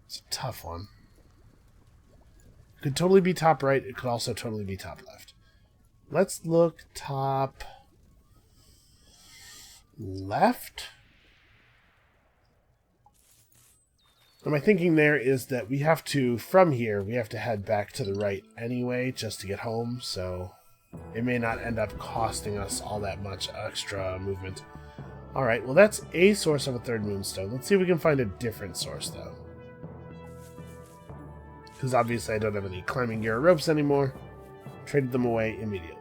It's a tough one. It could totally be top right. It could also totally be top left. Let's look top left. And my thinking there is that we have to, from here, we have to head back to the right anyway just to get home, so it may not end up costing us all that much extra movement. Alright, well that's a source of a third moonstone. Let's see if we can find a different source, though. Because obviously I don't have any climbing gear or ropes anymore. Traded them away immediately.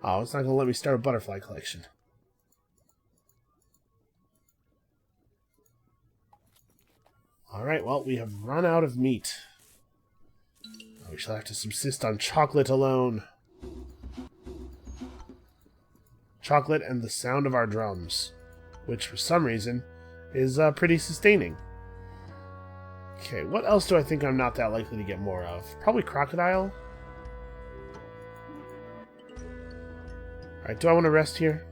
Oh, it's not going to let me start a butterfly collection. Alright, well, we have run out of meat. We shall have to subsist on chocolate alone. Chocolate and the sound of our drums, which for some reason is pretty sustaining. Okay, what else do I think I'm not that likely to get more of? Probably crocodile. Alright, do I want to rest here?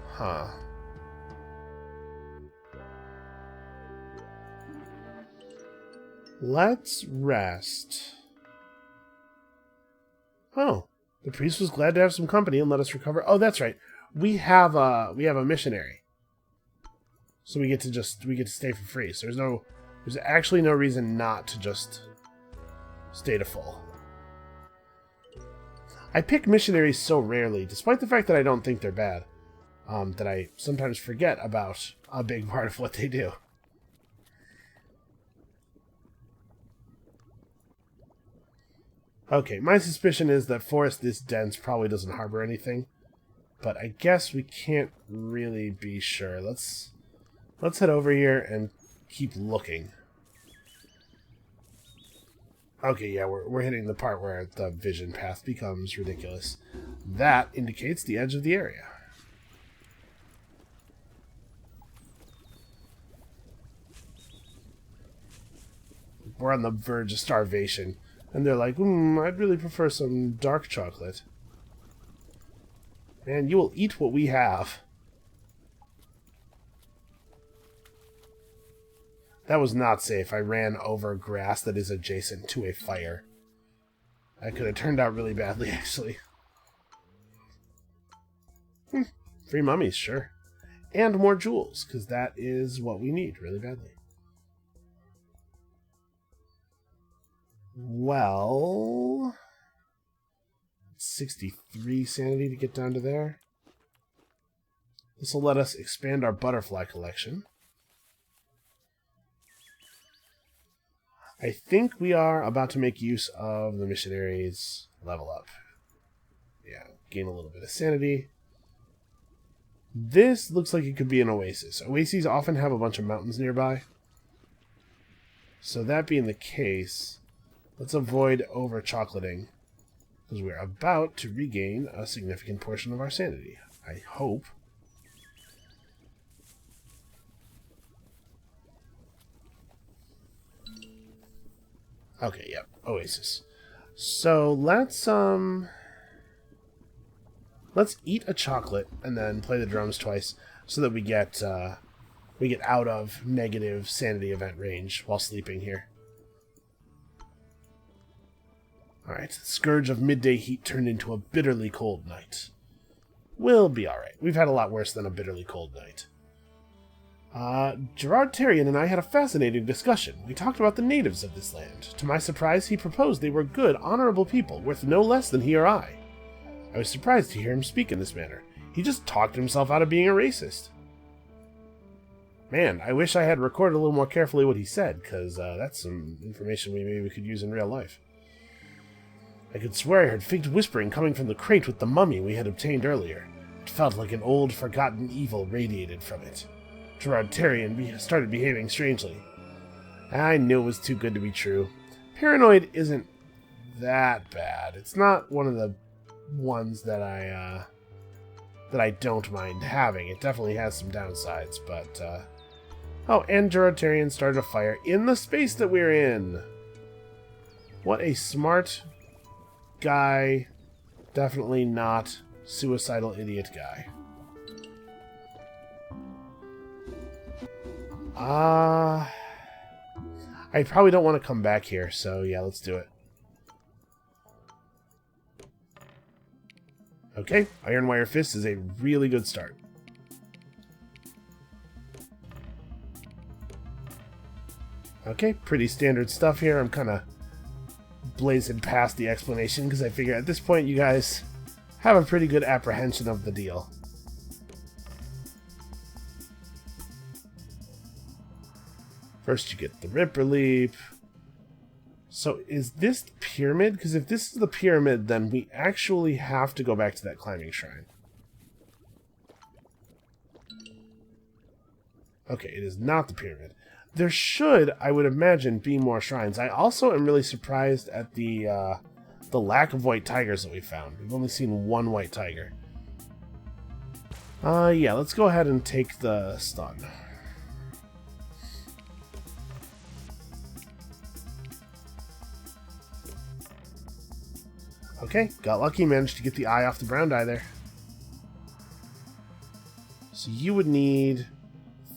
Huh. Let's rest. Oh, the priest was glad to have some company and let us recover. Oh, that's right. We have a missionary. So we get to stay for free. So there's actually no reason not to just stay to full. I pick missionaries so rarely, despite the fact that I don't think they're bad, that I sometimes forget about a big part of what they do. Okay, my suspicion is that forest this dense probably doesn't harbor anything, but I guess we can't really be sure. Let's head over here and keep looking. Okay, yeah, we're hitting the part where the vision path becomes ridiculous. That indicates the edge of the area. We're on the verge of starvation. And they're like, I'd really prefer some dark chocolate. Man, you will eat what we have. That was not safe. I ran over grass that is adjacent to a fire. That could have turned out really badly, actually. Free mummies, sure. And more jewels, because that is what we need really badly. Well, 63 sanity to get down to there. This will let us expand our butterfly collection. I think we are about to make use of the missionaries' level up. Yeah, gain a little bit of sanity. This looks like it could be an oasis. Oases often have a bunch of mountains nearby. So that being the case, let's avoid over-chocolating, because we're about to regain a significant portion of our sanity. I hope. Okay, yep, Oasis. So let's eat a chocolate and then play the drums twice so that we get out of negative sanity event range while sleeping here. Alright, the scourge of midday heat turned into a bitterly cold night. We'll be alright. We've had a lot worse than a bitterly cold night. Gerard Terrian and I had a fascinating discussion. We talked about the natives of this land. To my surprise, he proposed they were good, honorable people, worth no less than he or I. I was surprised to hear him speak in this manner. He just talked himself out of being a racist. Man, I wish I had recorded a little more carefully what he said, because that's some information we could use in real life. I could swear I heard faint whispering coming from the crate with the mummy we had obtained earlier. It felt like an old, forgotten evil radiated from it. Gerard Terrian started behaving strangely. I knew it was too good to be true. Paranoid isn't that bad. It's not one of the ones that I don't mind having. It definitely has some downsides, but oh, and Gerard Terrian started a fire in the space that we're in. What a smart guy. Definitely not suicidal idiot guy. I probably don't want to come back here, so yeah, let's do it. Okay, Iron Wire Fist is a really good start. Okay, pretty standard stuff here. I'm kind of blazing past the explanation because I figure at this point you guys have a pretty good apprehension of the deal. First you get the Ripper Leap. So is this the pyramid? Because if this is the pyramid, then we actually have to go back to that climbing shrine. Okay, it is not the pyramid. There should, I would imagine, be more shrines. I also am really surprised at the lack of white tigers that we found. We've only seen one white tiger. Yeah, let's go ahead and take the stun. Okay, got lucky, managed to get the eye off the brown die there. So you would need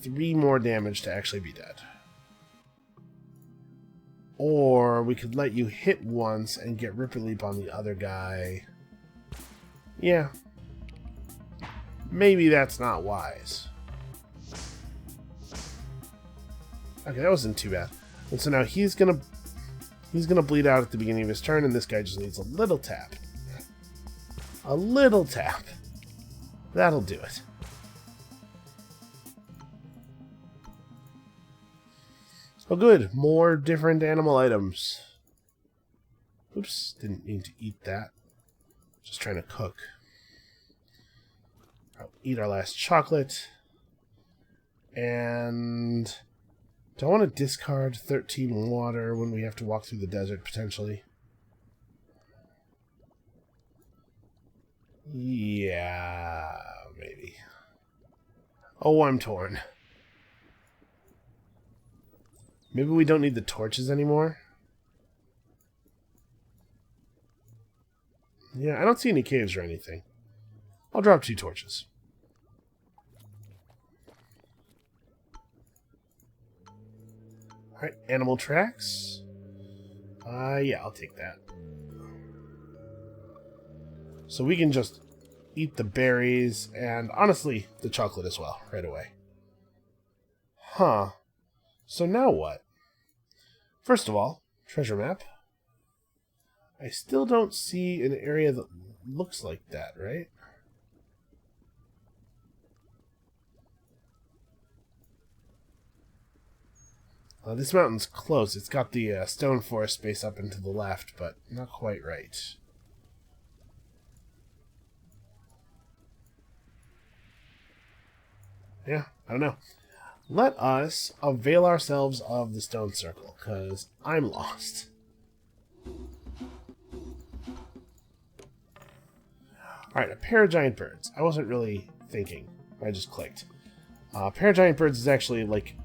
3 more damage to actually be dead. Or we could let you hit once and get Ripper Leap on the other guy. Yeah. Maybe that's not wise. Okay, that wasn't too bad. And so now he's gonna bleed out at the beginning of his turn, and this guy just needs a little tap. A little tap. That'll do it. Oh good, more different animal items. Oops, didn't mean to eat that. Just trying to cook. I'll eat our last chocolate. And do I want to discard 13 water when we have to walk through the desert, potentially? Yeah, maybe. Oh, I'm torn. Maybe we don't need the torches anymore? Yeah, I don't see any caves or anything. I'll drop 2 torches. Alright, animal tracks. Yeah, I'll take that. So we can just eat the berries and, honestly, the chocolate as well, right away. Huh. So now what? First of all, treasure map. I still don't see an area that looks like that, right? This mountain's close. It's got the stone forest space up and to the left, but not quite right. Yeah, I don't know. Let us avail ourselves of the stone circle, because I'm lost. Alright, a pair of giant birds. I wasn't really thinking. I just clicked. A pair of giant birds is actually, like,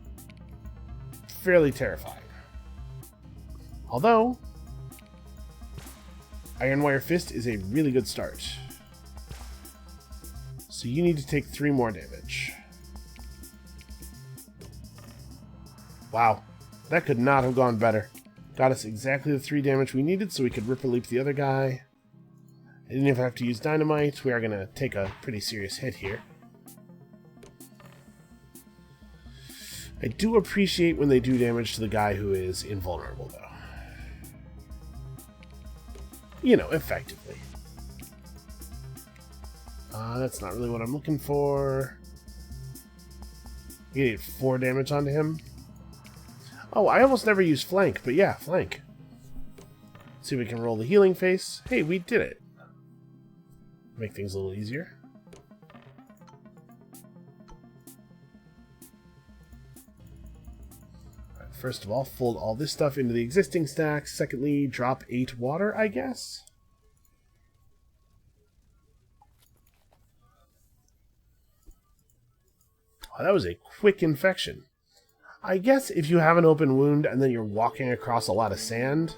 fairly terrifying. Although, Iron Wire Fist is a really good start. So you need to take 3 more damage. Wow, that could not have gone better. Got us exactly the 3 damage we needed so we could Ripper Leap the other guy. I didn't even have to use Dynamite. We are going to take a pretty serious hit here. I do appreciate when they do damage to the guy who is invulnerable, though. You know, effectively. That's not really what I'm looking for. You need 4 damage onto him. Oh, I almost never use Flank, but yeah, Flank. Let's see if we can roll the healing face. Hey, we did it. Make things a little easier. Right, first of all, fold all this stuff into the existing stack. Secondly, drop 8 water, I guess. Oh, that was a quick infection. I guess if you have an open wound and then you're walking across a lot of sand...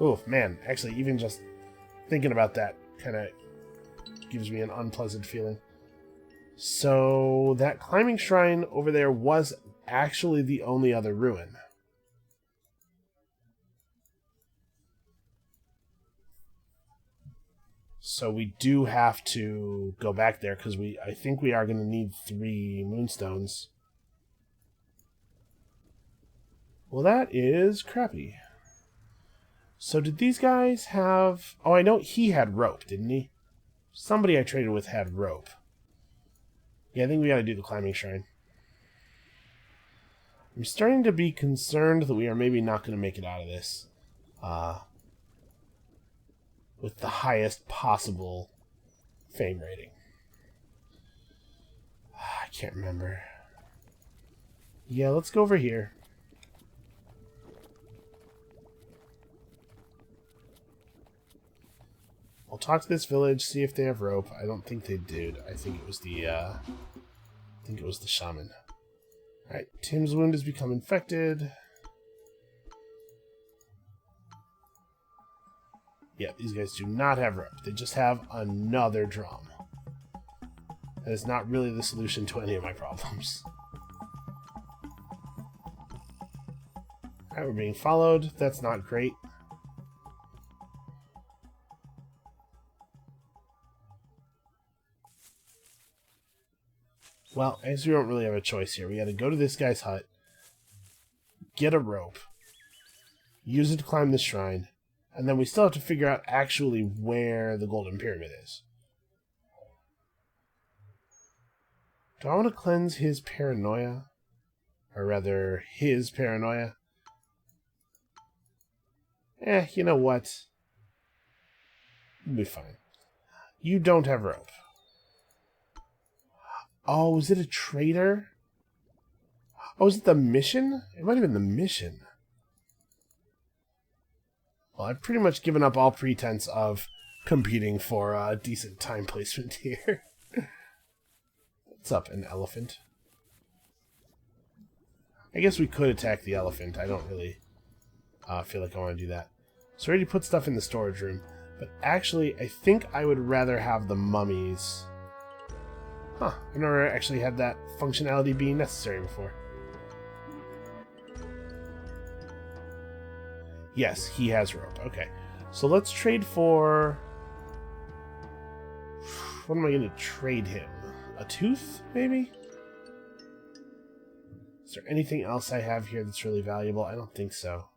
Oh, man, actually, even just thinking about that kind of gives me an unpleasant feeling. So, that climbing shrine over there was actually the only other ruin. So we do have to go back there, because I think we are going to need 3 moonstones. Well, that is crappy. So did these guys have... Oh, I know he had rope, didn't he? Somebody I traded with had rope. Yeah, I think we gotta do the climbing shrine. I'm starting to be concerned that we are maybe not going to make it out of this. With the highest possible fame rating. I can't remember. Yeah, let's go over here. I'll talk to this village, see if they have rope. I don't think they did. I think it was the shaman. Alright, Tim's wound has become infected. Yeah, these guys do not have rope. They just have another drum. That is not really the solution to any of my problems. Alright, we're being followed. That's not great. Well, I guess we don't really have a choice here. We gotta go to this guy's hut, get a rope, use it to climb this shrine, and then we still have to figure out actually where the Golden Pyramid is. Do I want to cleanse his paranoia? Or rather, his paranoia? You know what? We'll be fine. You don't have rope. Oh, is it a traitor? Oh, is it the mission? It might have been the mission. Well, I've pretty much given up all pretense of competing for a decent time placement here. What's up, an elephant? I guess we could attack the elephant. I don't really feel like I want to do that. So I already put stuff in the storage room. But actually, I think I would rather have the mummies... Huh, I've never actually had that functionality be necessary before. Yes, he has rope. Okay. So let's trade for... What am I going to trade him? A tooth, maybe? Is there anything else I have here that's really valuable? I don't think so.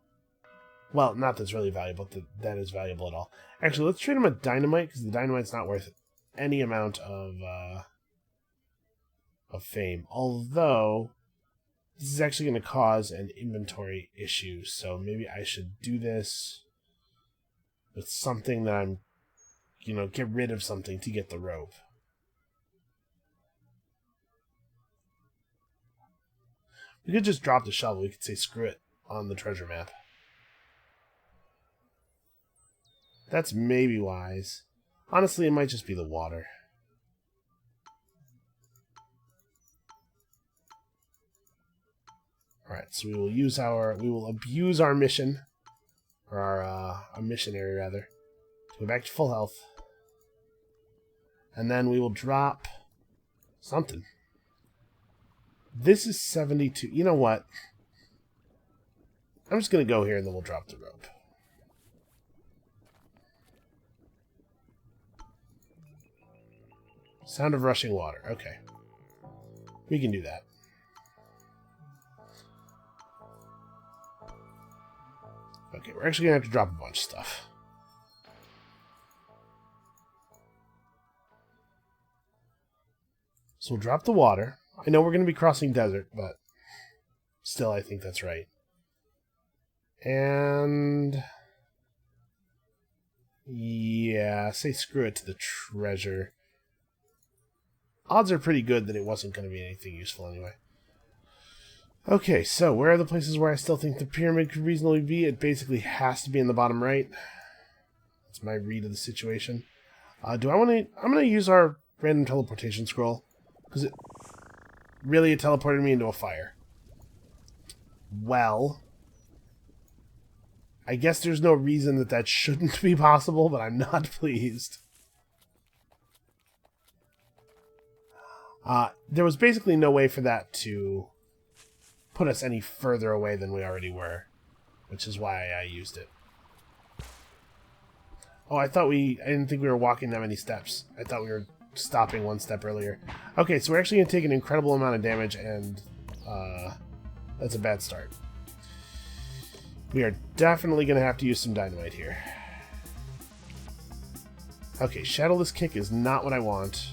Well, not that's really valuable, that is valuable at all. Actually, let's trade him a dynamite, because the dynamite's not worth any amount of fame. Although, this is actually going to cause an inventory issue, so maybe I should do this with something that I'm, get rid of something to get the rope. We could just drop the shovel. We could say screw it on the treasure map. That's maybe wise. Honestly, it might just be the water. Alright, so we will abuse our mission. a missionary, rather. To go back to full health. And then we will drop something. This is 72. You know what? I'm just going to go here and then we'll drop the rope. Sound of rushing water. Okay. We can do that. Okay, we're actually going to have to drop a bunch of stuff. So we'll drop the water. I know we're going to be crossing desert, but still I think that's right. And yeah, say screw it to the treasure. Odds are pretty good that it wasn't going to be anything useful anyway. Okay, so where are the places where I still think the pyramid could reasonably be? It basically has to be in the bottom right. That's my read of the situation. I'm going to use our random teleportation scroll. Because it teleported me into a fire. Well, I guess there's no reason that that shouldn't be possible, but I'm not pleased. There was basically no way for that to put us any further away than we already were, which is why I used it. Oh, I didn't think we were walking that many steps. I thought we were stopping one step earlier. Okay, so we're actually going to take an incredible amount of damage, and that's a bad start. We are definitely going to have to use some dynamite here. Okay, Shadowless Kick is not what I want.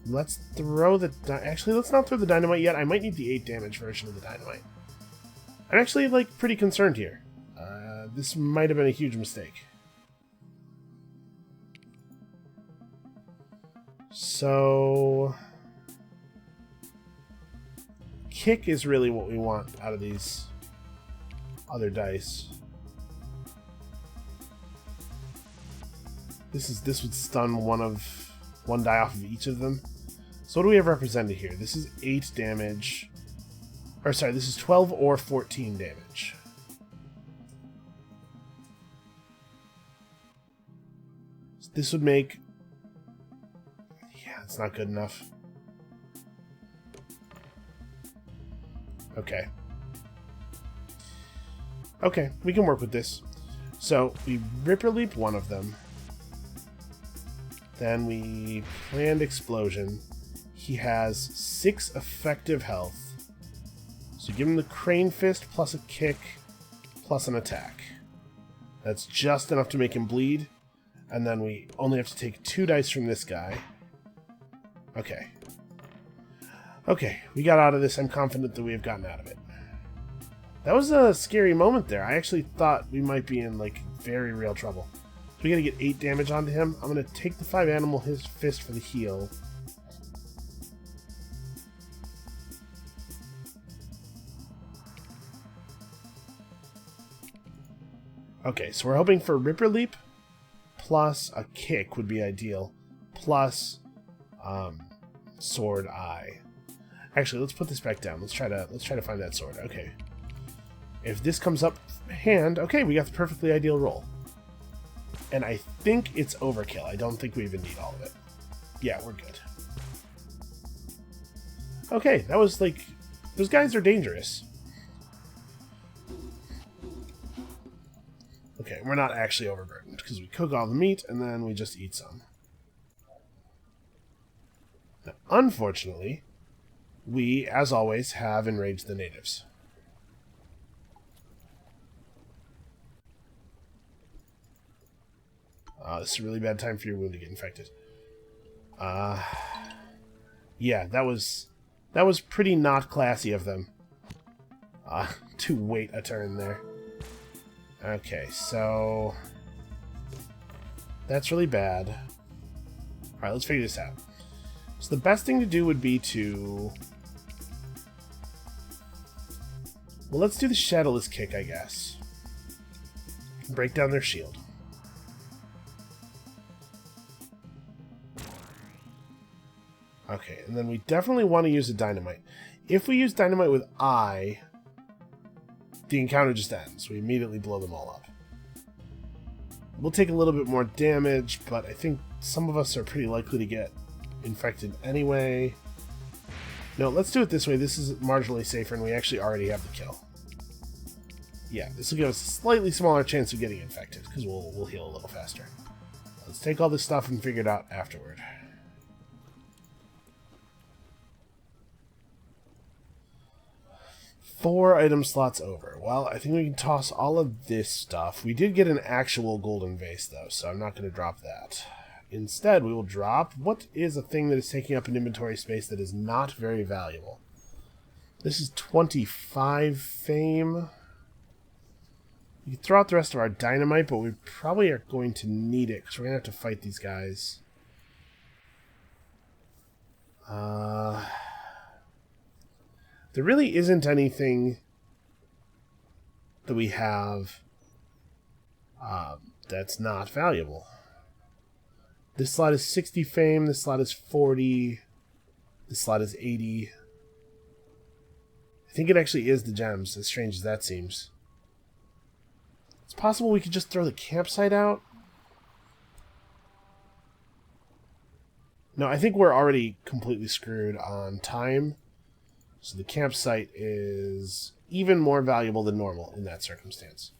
Let's throw the... Actually, let's not throw the dynamite yet. I might need the 8 damage version of the dynamite. I'm actually, like, pretty concerned here. This might have been a huge mistake. So... Kick is really what we want out of these other dice. This would stun one die off of each of them. So what do we have represented here? This is 8 damage. Or sorry, this is 12 or 14 damage. So this would make... Yeah, it's not good enough. Okay. Okay, we can work with this. So, we Ripper Leap one of them. Then we planned Explosion. He has 6 effective health. So give him the Crane Fist plus a kick plus an attack. That's just enough to make him bleed. And then we only have to take 2 dice from this guy. Okay. Okay, we got out of this. I'm confident that we have gotten out of it. That was a scary moment there. I actually thought we might be in, like, very real trouble. So we gotta get 8 damage onto him. I'm gonna take the 5 Animal Fist for the heal. Okay, so we're hoping for Ripper Leap plus a kick would be ideal. Plus Sword Eye. Actually, let's put this back down. Let's try to find that sword. Okay. If this comes up hand, okay, we got the perfectly ideal roll. And I think it's overkill. I don't think we even need all of it. Yeah, we're good. Okay, that was like... Those guys are dangerous. Okay, we're not actually overburdened, because we cook all the meat, and then we just eat some. Now, unfortunately, we, as always, have enraged the natives. This is a really bad time for your wound to get infected. Yeah, that was pretty not classy of them. To wait a turn there. Okay, so... That's really bad. Alright, let's figure this out. So the best thing to do would be to... Well, let's do the Shadowless Kick, I guess. Break down their shield. Okay, and then we definitely want to use a dynamite. If we use dynamite with I, the encounter just ends. We immediately blow them all up. we'll take a little bit more damage, but I think some of us are pretty likely to get infected anyway. No, let's do it this way. This is marginally safer, and we actually already have the kill. Yeah, this will give us a slightly smaller chance of getting infected, because we'll heal a little faster. Let's take all this stuff and figure it out afterward. Four item slots over. Well, I think we can toss all of this stuff. We did get an actual golden vase, though, so I'm not going to drop that. Instead, we will drop what is a thing that is taking up an inventory space that is not very valuable. This is 25 fame. We can throw out the rest of our dynamite, but we probably are going to need it, because we're going to have to fight these guys. There really isn't anything that we have that's not valuable. This slot is 60 fame, this slot is 40, this slot is 80. I think it actually is the gems, as strange as that seems. It's possible we could just throw the campsite out. No, I think we're already completely screwed on time. So the campsite is even more valuable than normal in that circumstance.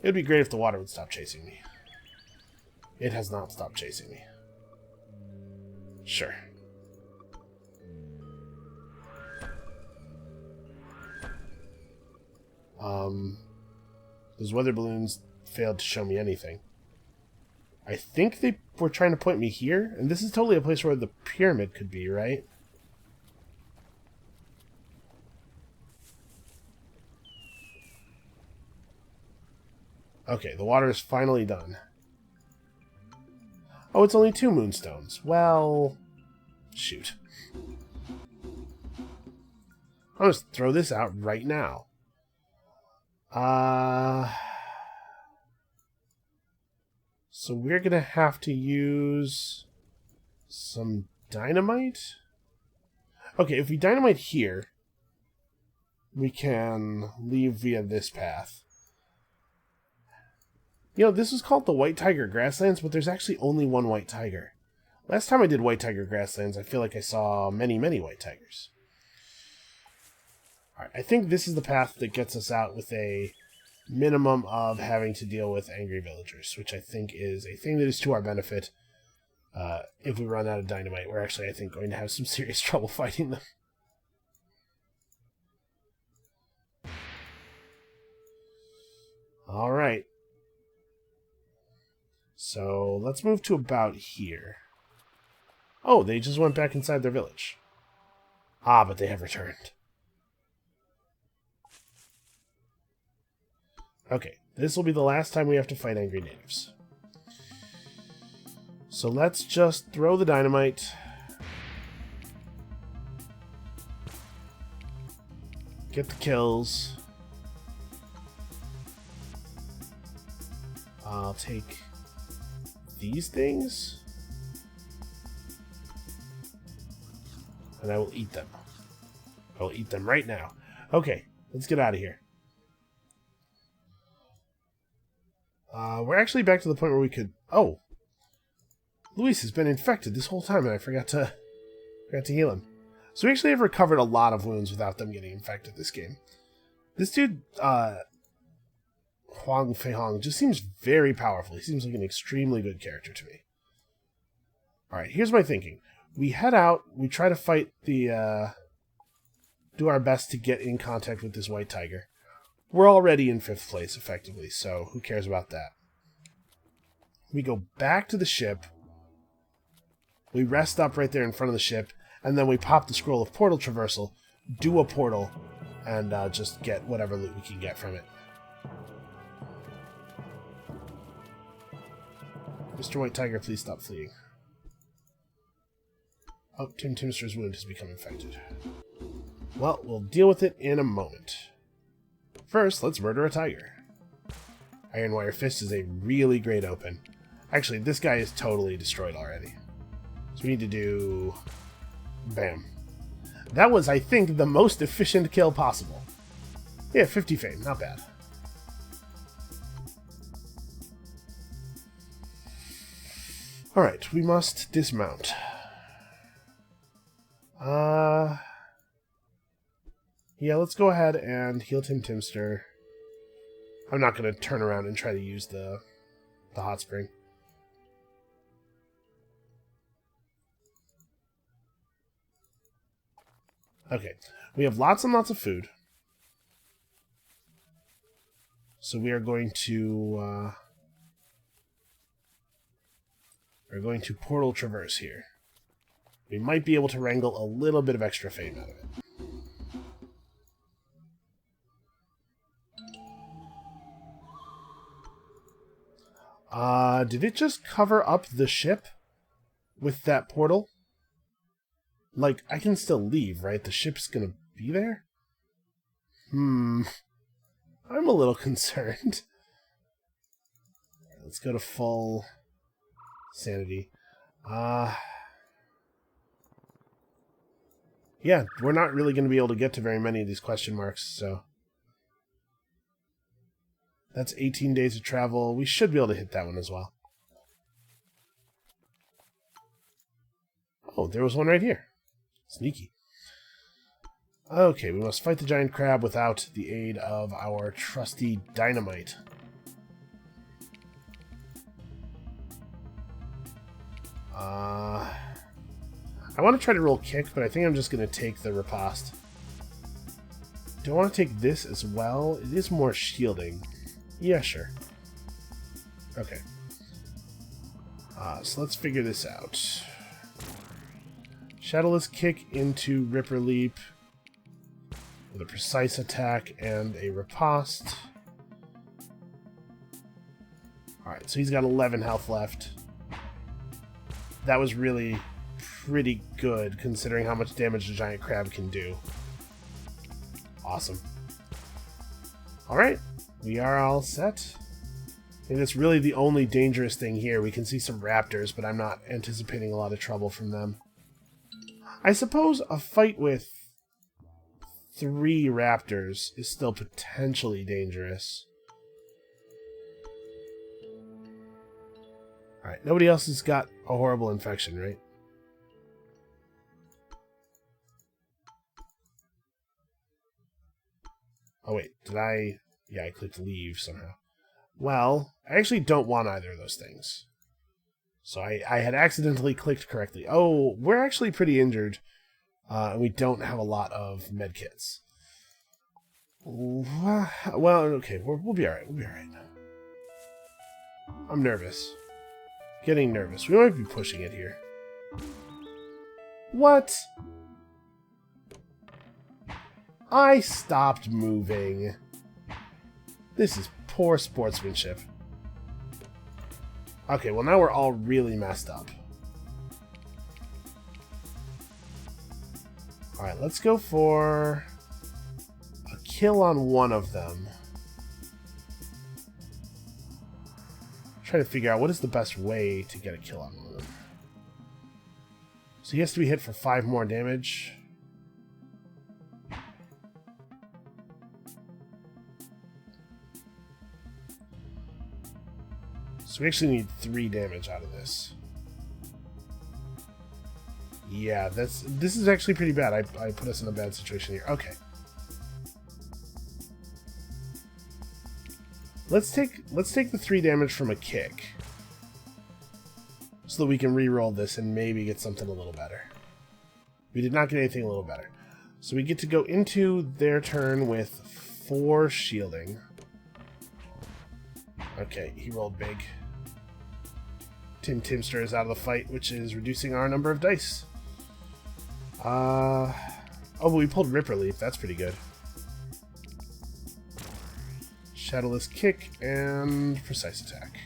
It would be great if the water would stop chasing me. It has not stopped chasing me. Sure. Those weather balloons failed to show me anything. I think they were trying to point me here, and this is totally a place where the pyramid could be, right? Okay, the water is finally done. Oh, it's only 2 moonstones. Well, shoot. I'll just throw this out right now. So we're gonna have to use some dynamite? Okay, if we dynamite here, we can leave via this path. You know, this is called the White Tiger Grasslands, but there's actually only one white tiger. Last time I did White Tiger Grasslands, I feel like I saw many, many white tigers. Alright, I think this is the path that gets us out with a minimum of having to deal with angry villagers, which I think is a thing that is to our benefit. If we run out of dynamite, we're actually, I think, going to have some serious trouble fighting them. Alright. So, let's move to about here. Oh, they just went back inside their village. Ah, but they have returned. Okay, this will be the last time we have to fight angry natives. So let's just throw the dynamite. Get the kills. I'll take these things. And I will eat them. I will eat them right now. Okay, let's get out of here. We're actually back to the point where we could... Oh! Luis has been infected this whole time, and I forgot to heal him. So we actually have recovered a lot of wounds without them getting infected this game. This dude, Huang Feihong, just seems very powerful. He seems like an extremely good character to me. Alright, here's my thinking. We head out, we try to fight the, do our best to get in contact with this white tiger. We're already in 5th place, effectively, so who cares about that? We go back to the ship, we rest up right there in front of the ship, and then we pop the scroll of portal traversal, do a portal, and just get whatever loot we can get from it. Mr. White Tiger, please stop fleeing. Oh, Tim Timster's wound has become infected. Well, we'll deal with it in a moment. First, let's murder a tiger. Ironwire Fist is a really great open. Actually, this guy is totally destroyed already. So we need to do... Bam. That was, I think, the most efficient kill possible. Yeah, 50 fame, not bad. Alright, we must dismount. Yeah, let's go ahead and heal Tim Timster. I'm not going to turn around and try to use the hot spring. Okay, we have lots and lots of food. So we are going to portal traverse here. We might be able to wrangle a little bit of extra fame out of it. Did it just cover up the ship with that portal? Like, I can still leave, right? The ship's gonna be there? I'm a little concerned. Let's go to full sanity. Yeah, we're not really going to be able to get to very many of these question marks, so... That's 18 days of travel. We should be able to hit that one as well. Oh, there was one right here. Sneaky. Okay, we must fight the giant crab without the aid of our trusty dynamite. I want to try to roll kick, but I think I'm just going to take the riposte. Do I want to take this as well? It is more shielding. Yeah, sure. Okay. So let's figure this out. Shadowless kick into Ripper Leap with a precise attack and a riposte. Alright, so he's got 11 health left. That was really pretty good considering how much damage the giant crab can do. Awesome. Alright, we are all set. I think that's really the only dangerous thing here. We can see some raptors, but I'm not anticipating a lot of trouble from them. I suppose a fight with 3 raptors is still potentially dangerous. Alright, nobody else has got a horrible infection, right? Oh wait, did I... Yeah, I clicked leave somehow. Well, I actually don't want either of those things. So I had accidentally clicked correctly. Oh, we're actually pretty injured. And we don't have a lot of medkits. Well, okay, we'll be alright. We'll be alright. I'm nervous. Getting nervous. We might be pushing it here. What? I stopped moving. This is poor sportsmanship. Okay, well now we're all really messed up. Alright, let's go for a kill on one of them. Try to figure out what is the best way to get a kill on one of them. So he has to be hit for 5 more damage. So we actually need 3 damage out of this. Yeah, this is actually pretty bad. I put us in a bad situation here. Okay. Let's take the 3 damage from a kick. So that we can re-roll this and maybe get something a little better. We did not get anything a little better. So we get to go into their turn with 4 shielding. Okay, he rolled big. Tim Timster is out of the fight, which is reducing our number of dice. Oh, but we pulled Ripper Leap. That's pretty good. Shadowless kick and precise attack.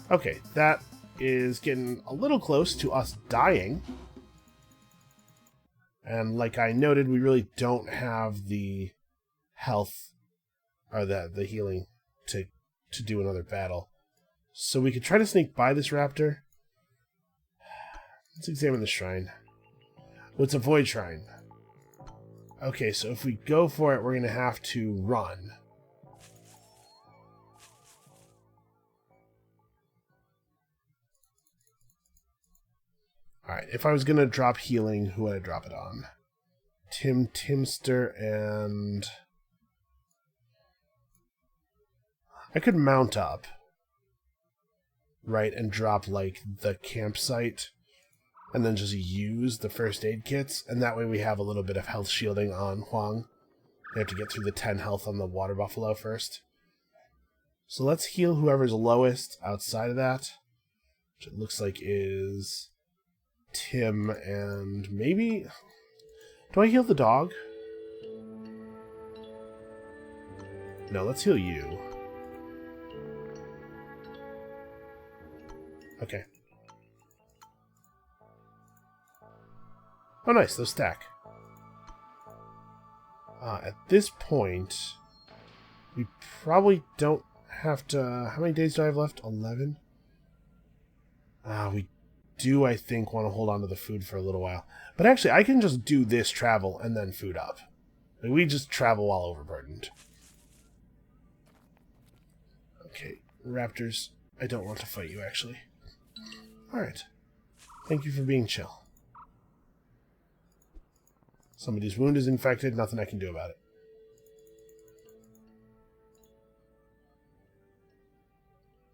Okay, that is getting a little close to us dying. And like I noted, we really don't have the health or the healing to do another battle. So we could try to sneak by this raptor. Let's examine the shrine. Oh, it's a void shrine. Okay, so if we go for it, we're going to have to run. Alright, if I was going to drop healing, who would I drop it on? Timster, and... I could mount up, right, and drop, like, the campsite, and then just use the first aid kits, and that way we have a little bit of health shielding on Huang. We have to get through the 10 health on the water buffalo first. So let's heal whoever's lowest outside of that, which it looks like is Tim, and maybe... Do I heal the dog? No, let's heal you. Okay. Oh, nice. Those stack. At this point, we probably don't have to... How many days do I have left? 11? We do, I think, want to hold on to the food for a little while. But actually, I can just do this travel and then food up. Like, we just travel while overburdened. Okay, raptors, I don't want to fight you, actually. Alright. Thank you for being chill. Somebody's wound is infected, nothing I can do about it.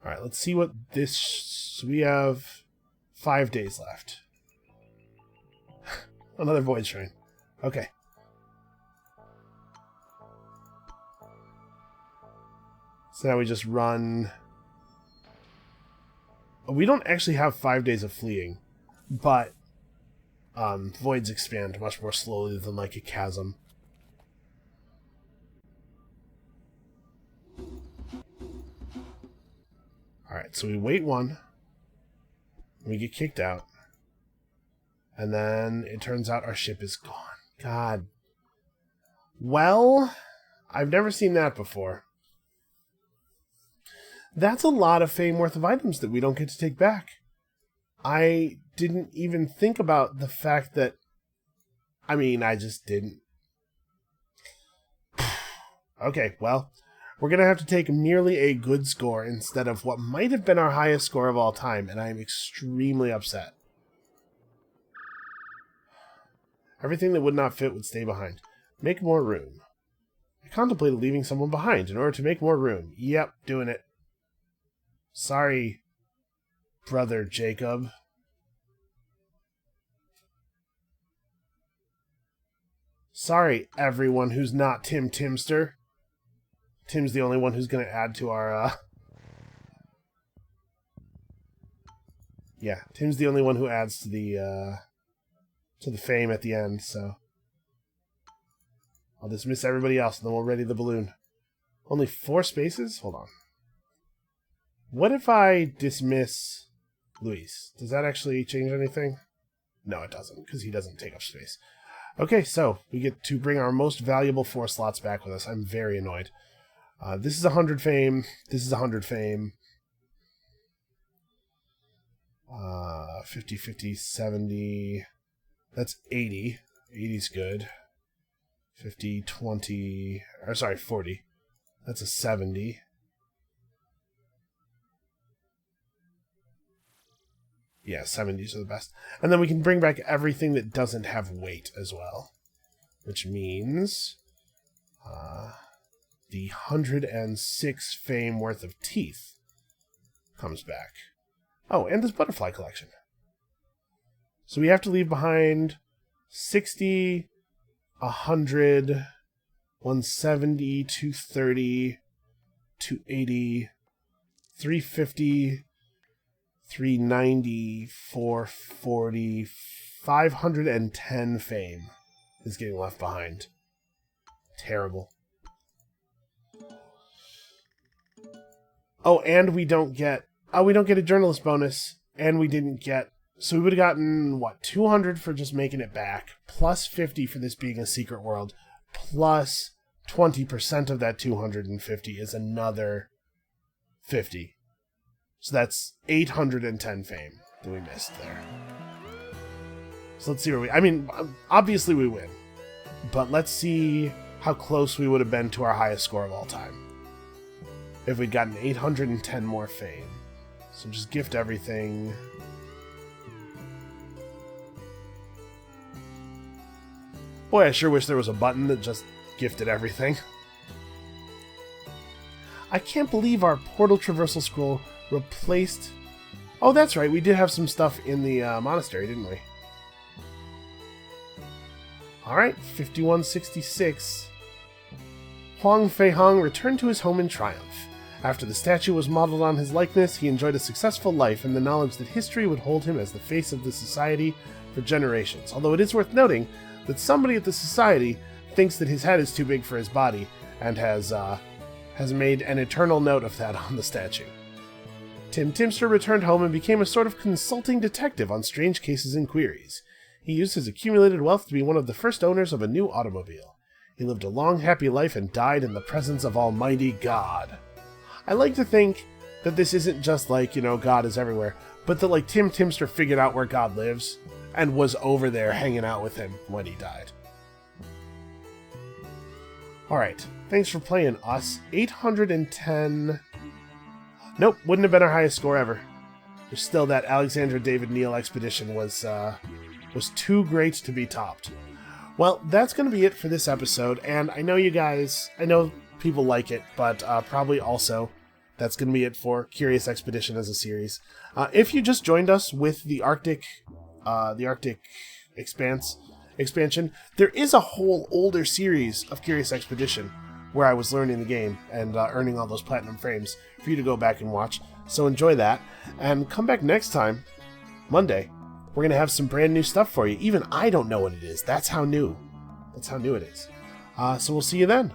Alright, let's see what this... So we have 5 days left. Another void shrine. Okay. So now we just run... We don't actually have 5 days of fleeing, but voids expand much more slowly than like a chasm. Alright, so we wait 1. We get kicked out. And then it turns out our ship is gone. God. Well, I've never seen that before. That's a lot of fame worth of items that we don't get to take back. I didn't even think about the fact that... I mean, I just didn't. Okay, well, we're going to have to take nearly a good score instead of what might have been our highest score of all time, and I'm extremely upset. Everything that would not fit would stay behind. Make more room. I contemplated leaving someone behind in order to make more room. Yep, doing it. Sorry, brother Jacob. Sorry, everyone who's not Tim Timster. Tim's the only one who's going to add to our, Yeah, Tim's the only one who adds to the fame at the end, so... I'll dismiss everybody else, and then we'll ready the balloon. Only 4 spaces? Hold on. What if I dismiss Luis? Does that actually change anything? No, it doesn't, because he doesn't take up space. Okay, so we get to bring our most valuable 4 slots back with us. I'm very annoyed. This is 100 fame. This is 100 fame. 50, 50, 70. That's 80. 80's good. 50, 20. Or sorry, 40. That's a 70. Yeah, 70s are the best. And then we can bring back everything that doesn't have weight as well. Which means... the 106 fame worth of teeth comes back. Oh, and this butterfly collection. So we have to leave behind 60, 100, 170, 230, 280, 350, 390, 440, 510 fame is getting left behind. Terrible. Oh, and we don't get... Oh, we don't get a journalist bonus. And we didn't get... So we would have gotten, what, 200 for just making it back, plus 50 for this being a secret world, plus 20% of that 250 is another 50. So that's 810 fame that we missed there. So let's see where we... I mean, obviously we win. But let's see how close we would have been to our highest score of all time if we'd gotten 810 more fame. So just gift everything. Boy, I sure wish there was a button that just gifted everything. I can't believe our portal traversal scroll replaced... Oh, that's right, we did have some stuff in the monastery, didn't we? Alright, 5166. Huang Feihong returned to his home in triumph. After the statue was modeled on his likeness, he enjoyed a successful life and the knowledge that history would hold him as the face of the society for generations. Although it is worth noting that somebody at the society thinks that his head is too big for his body and has made an eternal note of that on the statue. Tim Timster returned home and became a sort of consulting detective on strange cases and queries. He used his accumulated wealth to be one of the first owners of a new automobile. He lived a long, happy life and died in the presence of Almighty God. I like to think that this isn't just like, God is everywhere, but that like Tim Timster figured out where God lives and was over there hanging out with him when he died. Alright, thanks for playing us. 810... Nope, wouldn't have been our highest score ever. There's still that Alexandra David Neal expedition was too great to be topped. Well, that's going to be it for this episode, and I know people like it, but probably also that's going to be it for Curious Expedition as a series. If you just joined us with the Arctic Expanse expansion, there is a whole older series of Curious Expedition where I was learning the game and earning all those platinum frames for you to go back and watch. So enjoy that, and come back next time, Monday. We're going to have some brand new stuff for you. Even I don't know what it is. That's how new it is. So we'll see you then.